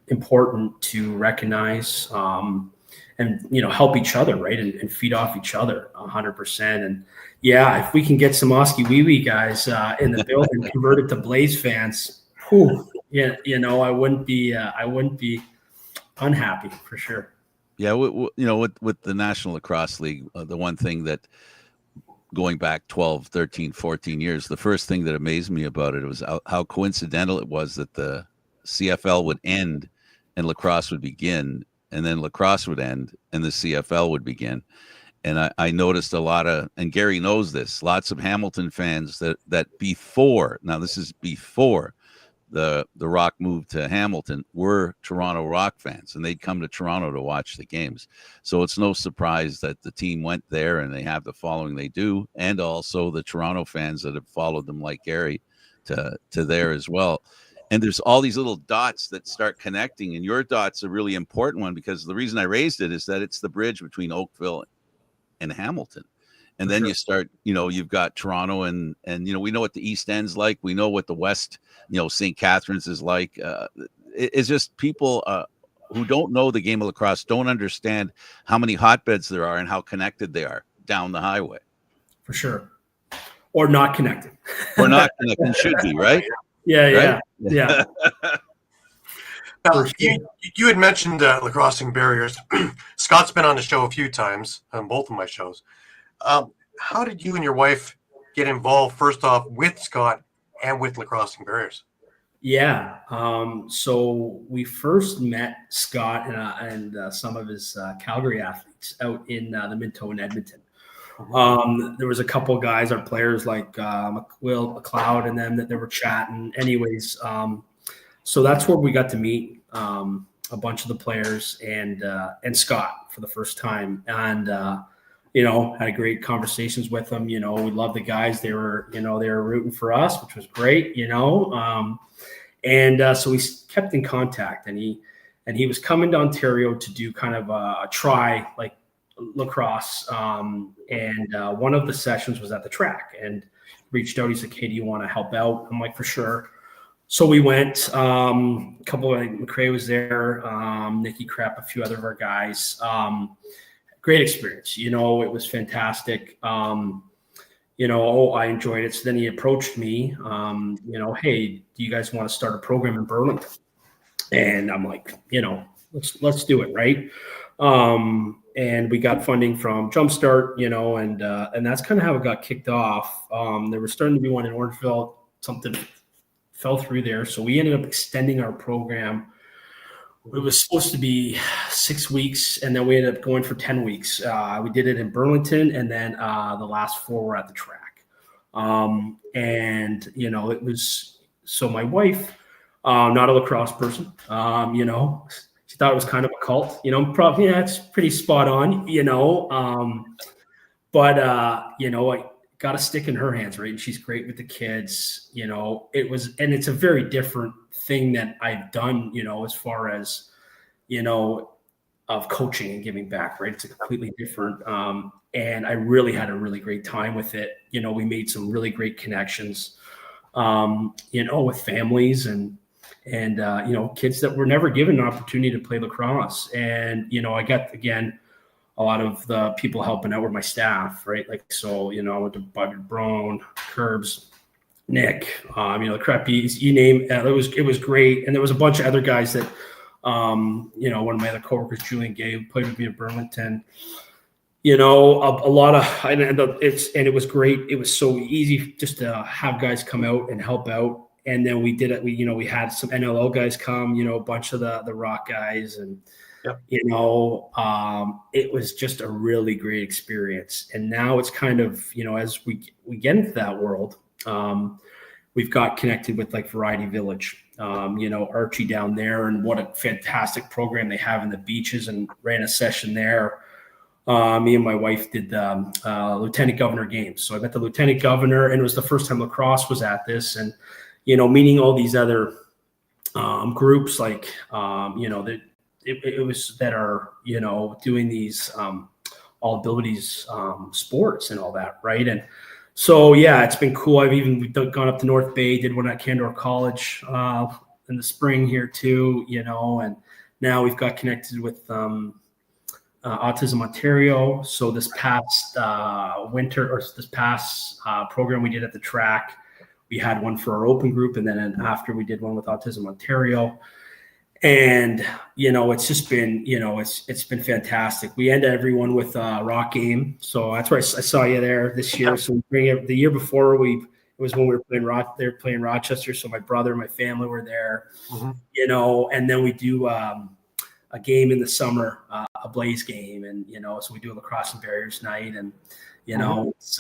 S2: important to recognize and help each other, right, and feed off each other 100%. And yeah, if we can get some Oski Wee Wee guys in the building converted to Blaze fans, I wouldn't be unhappy for sure.
S4: Yeah, with the National Lacrosse League, the one thing that, going back 12, 13, 14 years, the first thing that amazed me about it was how coincidental it was that the CFL would end and lacrosse would begin, and then lacrosse would end and the CFL would begin. And I noticed a lot of, and Gary knows this, lots of Hamilton fans that before, now this is before the Rock moved to Hamilton, were Toronto Rock fans, and they'd come to Toronto to watch the games. So it's no surprise that the team went there and they have the following they do, and also the Toronto fans that have followed them, like Gary, to there as well. And there's all these little dots that start connecting, and your dot's a really important one, because the reason I raised it is that it's the bridge between Oakville and Hamilton. And then you start, you've got Toronto and we know what the East End's like. We know what the West, St. Catharines is like. It's just people who don't know the game of lacrosse don't understand how many hotbeds there are and how connected they are down the highway.
S2: For sure. Or not connected.
S4: Or not connected. Should be, right?
S2: Yeah.
S1: Now, you had mentioned lacrossing barriers. Scott's been on the show a few times, on both of my shows. How did you and your wife get involved, first off, with Scott and with lacrossing barriers?
S2: Yeah. So we first met Scott and some of his Calgary athletes out in the Minto in Edmonton. There was a couple of guys, our players, like Will McLeod and them, that they were chatting. Anyways, so that's where we got to meet a bunch of the players and Scott for the first time, and had great conversations with them. We loved the guys. They were rooting for us, which was great. So we kept in contact, and he was coming to Ontario to do kind of a try, like lacrosse, and one of the sessions was at the track, and reached out. He said, "Hey, do you want to help out?" I'm like, "For sure." So we went. A couple of McRae was there, Nicky Krepp, a few other of our guys. Great experience. It was fantastic. I enjoyed it. So then he approached me, "Hey, do you guys want to start a program in Burlington?" And I'm like, let's do it, right? And we got funding from Jumpstart, and that's kind of how it got kicked off. There was starting to be one in Orangeville. Something fell through there, so we ended up extending our program. It was supposed to be 6 weeks, and then we ended up going for 10 weeks. We did it in Burlington, and then the last 4 were at the track. It was, so my wife, not a lacrosse person, she thought it was kind of a cult, probably, it's pretty spot on, I got a stick in her hands, right? And she's great with the kids, and it's a very different thing that I've done, as far as, of coaching and giving back, right? It's a completely different, and I really had a really great time with it. We made some really great connections, with families and kids that were never given an opportunity to play lacrosse. And, I got, again, a lot of the people helping out with my staff, right? Like, so, I went to Bobby Brown, Curbs, Nick, the crappies, you name it. It was great. And there was a bunch of other guys that, one of my other coworkers, Julian Gay, who played with me at Burlington. A lot of, and it was great. It was so easy just to have guys come out and help out. And then we did it. We had some NLL guys come, a bunch of the rock guys, and
S1: Yep.
S2: It was just a really great experience. And now it's kind of, as we get into that world, we've got connected with like Variety Village, Archie down there, and what a fantastic program they have in the beaches, and ran a session there. Me and my wife did the Lieutenant Governor games. So I met the Lieutenant Governor, and it was the first time lacrosse was at this, and, meeting all these other groups like, that it was that are, doing these all abilities sports and all that. Right. And so, yeah, it's been cool. We've gone up to North Bay, did one at Candor College in the spring here too, and now we've got connected with Autism Ontario. So this past winter, or this past program we did at the track, we had one for our open group, and then after we did one with Autism Ontario. And, it's just been, it's been fantastic. We end everyone with a rock game. So that's where I saw you there this year. So we bring it the year before it was when we were playing they were playing Rochester. So my brother and my family were there, and then we do a game in the summer, a Blaze game. And, so we do a lacrosse and barriers night, and, it's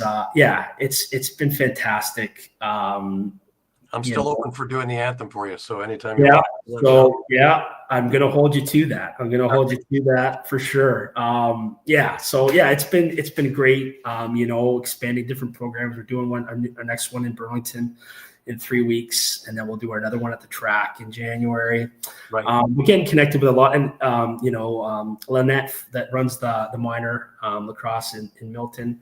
S2: been fantastic.
S1: I'm still open for doing the anthem for you. So anytime. I'm going to hold you to that. I'm going to hold you to that for sure. It's been great. Expanding different programs. We're doing our next one in Burlington in 3 weeks, and then we'll do another one at the track in January. Right.
S2: We're getting connected with a lot, and Lynette that runs the minor lacrosse in Milton.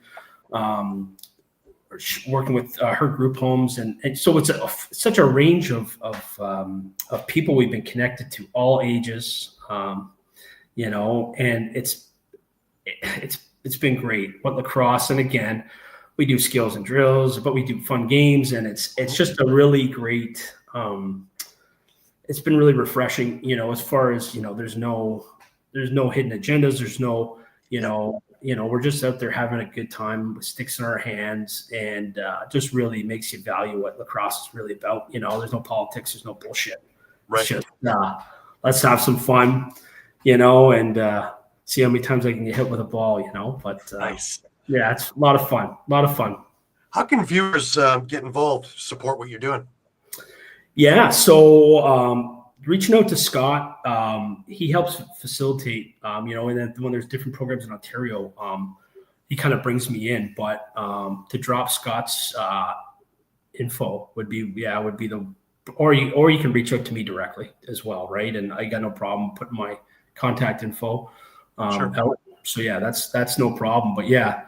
S2: Working with her group homes, and so it's such a range of people we've been connected to, all ages, and it's been great. But lacrosse, and again, we do skills and drills, but we do fun games, and it's just a really great. It's been really refreshing, as far as there's no hidden agendas, there's no we're just out there having a good time with sticks in our hands, and just really makes you value what lacrosse is really about. There's no politics, there's no bullshit.
S1: Right.
S2: It's just, let's have some fun, and see how many times I can get hit with a ball, but
S1: Nice.
S2: Yeah, it's a lot of fun.
S1: How can viewers get involved, support what you're doing?
S2: Yeah. So, reaching out to Scott, he helps facilitate, and then when there's different programs in Ontario, he kind of brings me in, but to drop Scott's info would be the, or you can reach out to me directly as well. Right. And I got no problem putting my contact info
S1: Sure.
S2: out. So yeah, that's no problem, but yeah,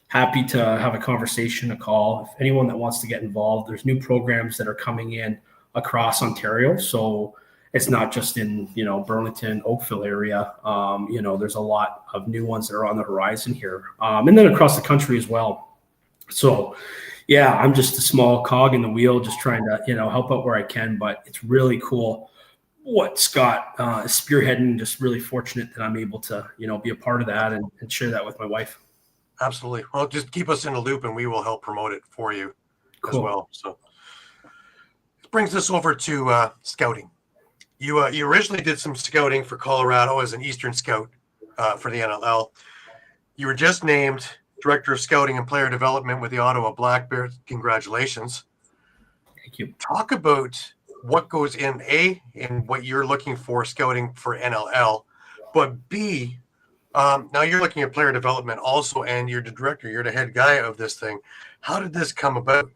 S2: happy to have a conversation, a call. If anyone that wants to get involved, there's new programs that are coming in across Ontario. So it's not just in, Burlington, Oakville area. There's a lot of new ones that are on the horizon here. And then across the country as well. So yeah, I'm just a small cog in the wheel, just trying to, help out where I can, but it's really cool what Scott is spearheading. Just really fortunate that I'm able to, be a part of that and share that with my wife.
S1: Absolutely. Well, just keep us in a loop, and we will help promote it for you as well. So this brings us over to scouting. You originally did some scouting for Colorado as an Eastern scout for the NLL. You were just named Director of Scouting and Player Development with the Ottawa Black Bears. Congratulations.
S2: Thank you.
S1: Talk about what goes in what you're looking for scouting for NLL, but B, now you're looking at player development also, and you're the director, you're the head guy of this thing. How did this come about?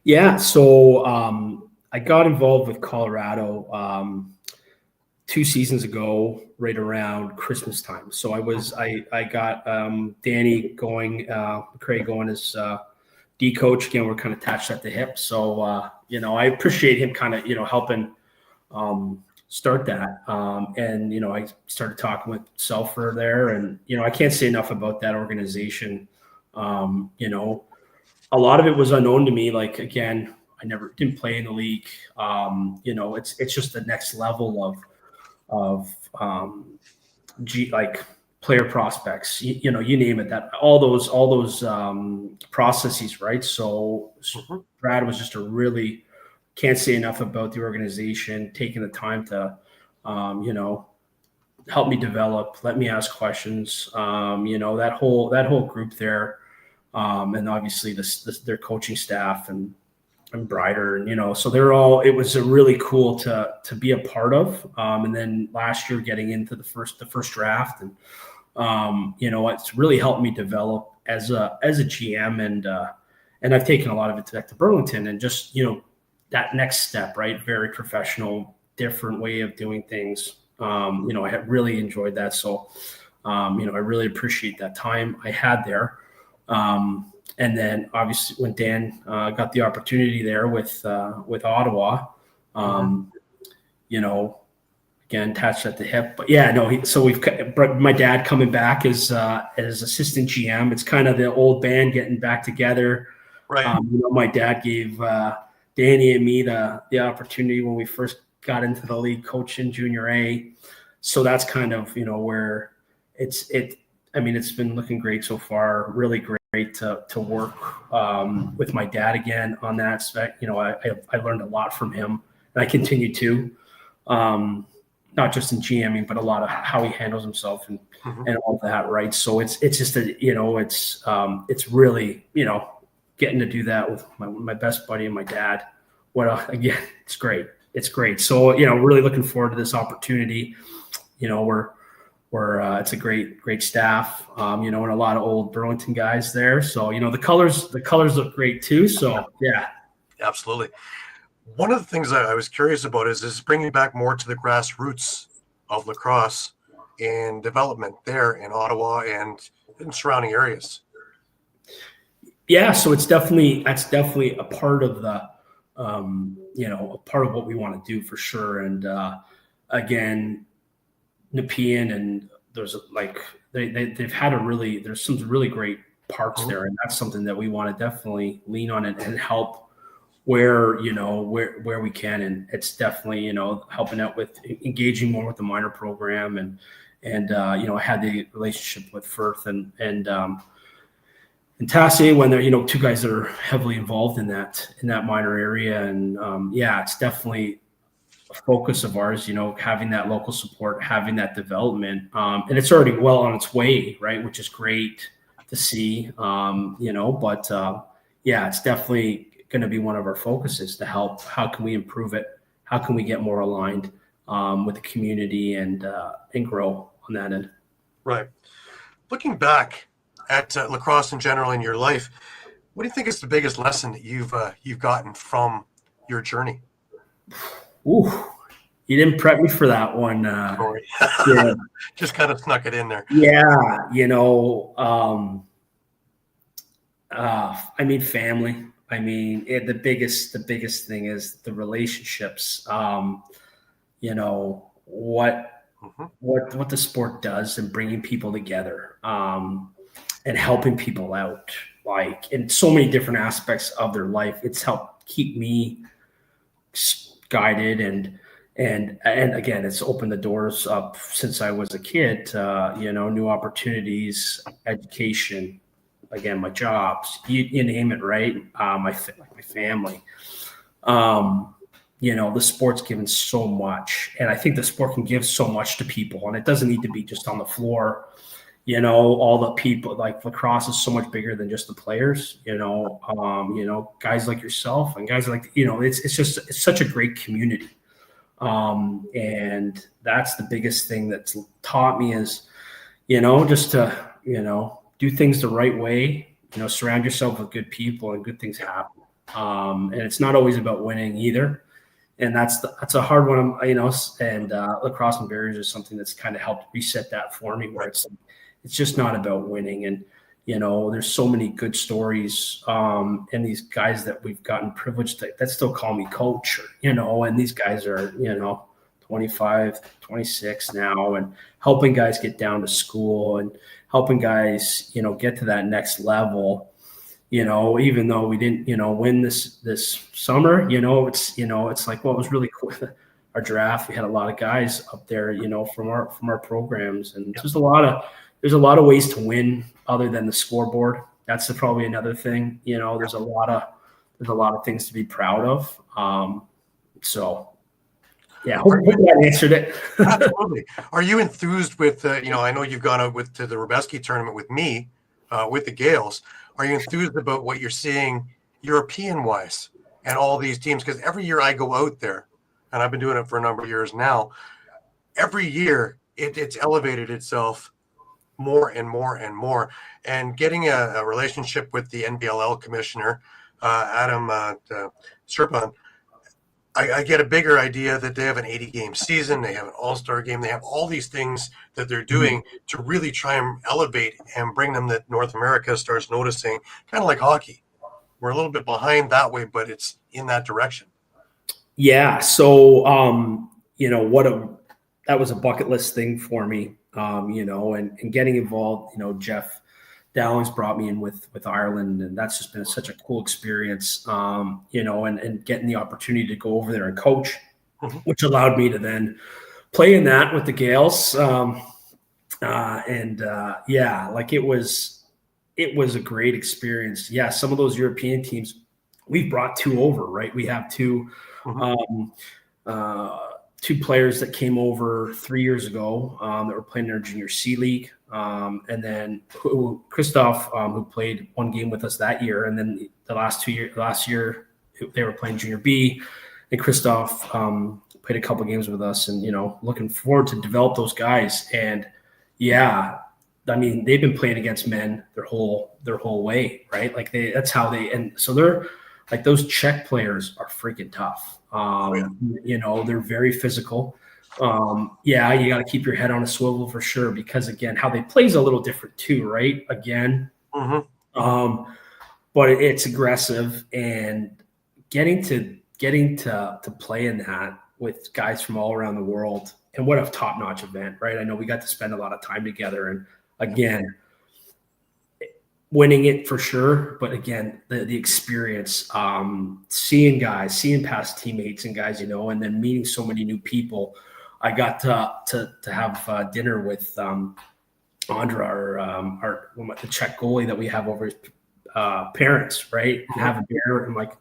S2: Yeah, so I got involved with Colorado 2 seasons ago, right around Christmas time. So I got Danny going, Craig going as D coach. Again, we're kind of attached at the hip. So, I appreciate him kind of, helping start that. And, I started talking with Selfer there, and, I can't say enough about that organization. a lot of it was unknown to me. Like, again, I didn't play in the league. It's just the next level of like player prospects, you name it, that all those processes, right? So Brad was just can't say enough about the organization, taking the time to, help me develop, let me ask questions, that whole group there. And obviously their coaching staff and Brighter, and so it was a really cool to be a part of. And then last year getting into the first draft, and it's really helped me develop as a GM, and I've taken a lot of it back to Burlington, and just that next step, right? Very professional, different way of doing things. I had really enjoyed that. So, I really appreciate that time I had there. And then obviously when Dan got the opportunity there with Ottawa, again, attached at the hip. But yeah, no. So my dad coming back as assistant GM. It's kind of the old band getting back together.
S1: Right.
S2: My dad gave Danny and me the opportunity when we first got into the league, coaching junior A. So that's kind of where it's been looking great so far. Really great to work with my dad again on that aspect. I learned a lot from him, and I continue to. Not just in GMing, but a lot of how he handles himself and all that, right? So it's just it's really getting to do that with my best buddy and my dad. Again, it's great. It's great. So really looking forward to this opportunity. We're it's a great staff. And a lot of old Burlington guys there. So the colors look great too. So yeah,
S1: absolutely. One of the things that I was curious about is bringing back more to the grassroots of lacrosse and development there in Ottawa and in surrounding areas.
S2: Yeah, so that's definitely a part of the, a part of what we want to do for sure. And again, Nepean, and there's they've had there's some really great parts there, and that's something that we want to definitely lean on and help where we can. And it's definitely helping out with engaging more with the minor program, and I had the relationship with Firth and Tassie when they're two guys that are heavily involved in that minor area. And it's definitely a focus of ours, having that local support, having that development, and it's already well on its way, right, which is great to see. But it's definitely going to be one of our focuses to help. How can we improve it? How can we get more aligned with the community and grow on that end?
S1: Right. Looking back at lacrosse in general in your life, what do you think is the biggest lesson that you've gotten from your journey?
S2: Ooh, you didn't prep me for that one.
S1: Sorry.
S2: Yeah.
S1: Just kind of snuck it in there.
S2: Yeah, family. The biggest thing is the relationships. What the sport does and bringing people together, and helping people out, like in so many different aspects of their life. It's helped keep me guided, and again, it's opened the doors up since I was a kid to, new opportunities, education, again, my jobs, you name it, right? My family, the sport's given so much, and I think the sport can give so much to people, and it doesn't need to be just on the floor. All the people, like lacrosse is so much bigger than just the players, guys like yourself and guys like, it's such a great community. And that's the biggest thing that's taught me is, just to, do things the right way, surround yourself with good people and good things happen. And it's not always about winning either. And that's a hard one, and Lacrosse and Barriers is something that's kind of helped reset that for me, where it's just not about winning. And, there's so many good stories, and these guys that we've gotten privileged that still call me coach, and these guys are, 25, 26 now, and helping guys get down to school and helping guys, get to that next level. even though we didn't, win this summer, it's like, well, it was really cool. Our draft, we had a lot of guys up there, from our programs, and there's a lot of ways to win other than the scoreboard. That's probably another thing. There's a lot of things to be proud of. So yeah, hopefully that answered it.
S1: Absolutely. Are you enthused with, I know you've gone out to the Rubeski tournament with me, with the Gales. Are you enthused about what you're seeing European-wise and all these teams? Because every year I go out there, and I've been doing it for a number of years now, every year it's elevated itself more and more and more. And getting a relationship with the NBLL commissioner, Adam Serpon, I get a bigger idea that they have an 80-game season. They have an all-star game. They have all these things that they're doing to really try and elevate and bring them that North America starts noticing, kind of like hockey. We're a little bit behind that way, but it's in that direction.
S2: Yeah. So, that was a bucket list thing for me, and getting involved, Jeff Dowling's brought me in with Ireland, and that's just been such a cool experience, and getting the opportunity to go over there and coach, which allowed me to then play in that with the Gales. It was a great experience. Yeah. Some of those European teams, we've brought two over, right? We have two players that came over 3 years ago that were playing in our junior C league. And then Christoph, who played one game with us that year. And then last year they were playing junior B, and Christoph played a couple games with us, and, looking forward to develop those guys. And yeah, I mean, they've been playing against men their whole way, right? Like that's how and so they're like, those Czech players are freaking tough. They're very physical. You got to keep your head on a swivel for sure, because again, how they play is a little different too, right? Again, but it's aggressive, and getting to play in that with guys from all around the world, and what a top-notch event, right? I know we got to spend a lot of time together, and again, winning it for sure. But again, the experience, seeing past teammates and guys, and then meeting so many new people. I got to have dinner with Andra, the Czech goalie that we have over his parents, right? And have a beer. And like,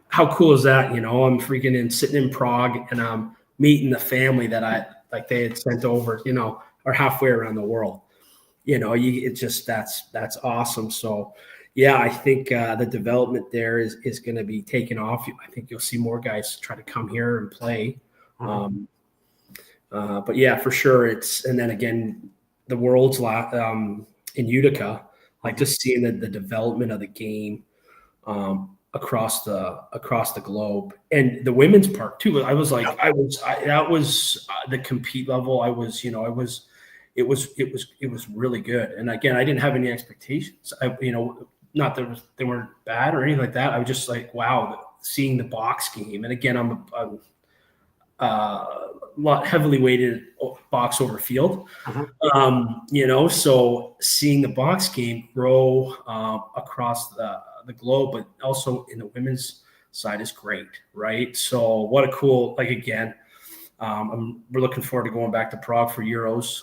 S2: how cool is that? I'm freaking sitting in Prague, and I'm meeting the family that they had sent over, or halfway around the world. It's just, that's awesome. So yeah, I think the development there is going to be taken off. I think you'll see more guys try to come here and play. But yeah, for sure. And then again, the Worlds in Utica, like just seeing the development of the game across the globe, and the women's part too. I was like, that was the compete level. It was really good. And again, I didn't have any expectations. Not that they weren't bad or anything like that. I was just like, wow, seeing the box game. And again, I'm a lot heavily weighted box over field. So seeing the box game grow across the globe, but also in the women's side is great, right? So what a cool, like, again, we're looking forward to going back to Prague for Euros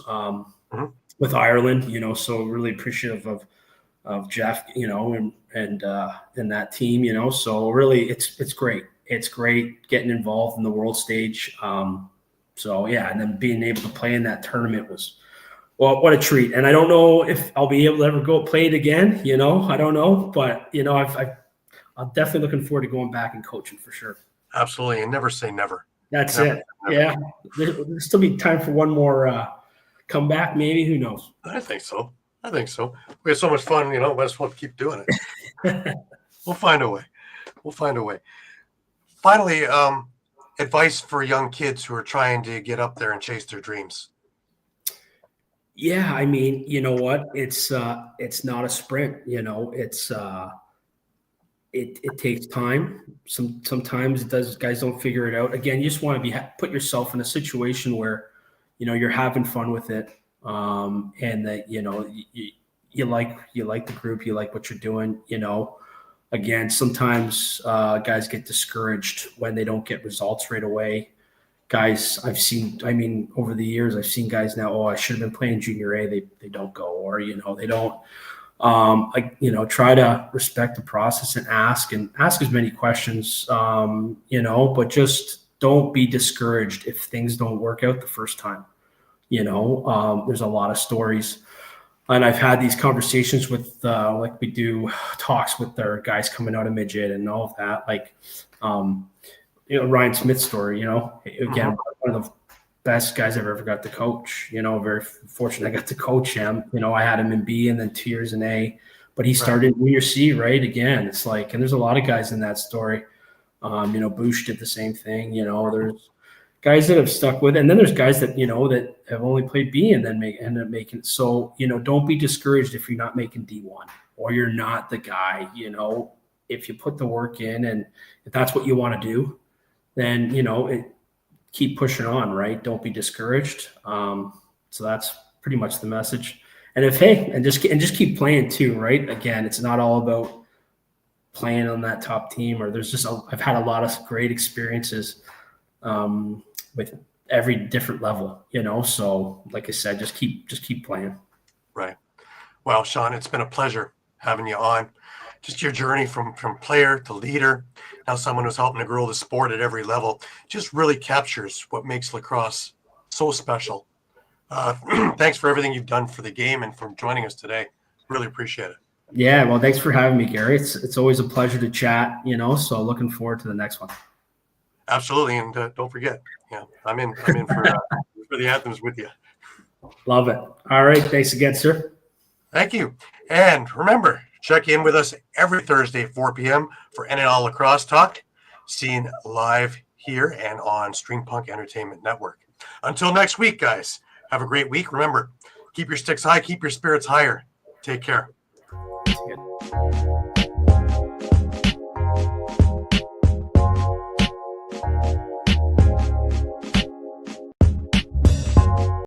S2: with Ireland, so really appreciative of Jeff, and that team, so really it's great. It's great getting involved in the world stage. So yeah, and then being able to play in that tournament was, well, what a treat. And I don't know if I'll be able to ever go play it again, I don't know, but I'm definitely looking forward to going back and coaching for sure.
S1: Absolutely. And never say never.
S2: That's it. Yeah. There'll still be time for one more comeback, maybe. Who knows?
S1: I think so. We had so much fun, might as well keep doing it. We'll find a way. Finally, advice for young kids who are trying to get up there and chase their dreams.
S2: Yeah, I mean, you know what? It's not a sprint. It takes time. Sometimes it does. Guys don't figure it out. Again, you just want to put yourself in a situation where, you're having fun with it, and that you like the group, you like what you're doing, you know. Again, sometimes guys get discouraged when they don't get results right away. Guys I've seen, I mean, over the years, I've seen guys now, oh, I should have been playing junior A. They don't go, or, you know, they don't. You know, try to respect the process and ask as many questions, you know, but just don't be discouraged if things don't work out the first time. You know, there's a lot of stories. And I've had these conversations with, like we do talks with our guys coming out of midget and all of that. Like, you know, Ryan Smith's story, you know, again, one of the best guys I've ever got to coach, you know, very fortunate I got to coach him. You know, I had him in B and then 2 years in A, but he started in junior C, right? Again, it's like, and there's a lot of guys in that story. You know, Bush did the same thing. You know, there's guys that have stuck with it. And then there's guys that, you know, that have only played B and then end up making it. So, you know, don't be discouraged if you're not making D1 or you're not the guy. You know, if you put the work in and if that's what you want to do, then, you know, keep pushing on, right? Don't be discouraged. So that's pretty much the message. And just keep playing too, right? Again, it's not all about playing on that top team, or I've had a lot of great experiences with every different level, you know? So like I said, just keep playing.
S1: Right. Well, Sean, it's been a pleasure having you on. Just your journey from player to leader, now someone who's helping to grow the sport at every level, just really captures what makes lacrosse so special. Thanks for everything you've done for the game and for joining us today. Really appreciate it.
S2: Yeah, well, thanks for having me, Gary. It's always a pleasure to chat, you know, so looking forward to the next one.
S1: Absolutely. And don't forget, yeah, I'm in for the anthems with you.
S2: Love it. All right. Thanks again, sir.
S1: Thank you. And remember, check in with us every Thursday at 4 p.m. for NLL Lacrosse Talk, seen live here and on Stream Punk Entertainment Network. Until next week, guys, have a great week. Remember, keep your sticks high, keep your spirits higher. Take care.
S2: That's good.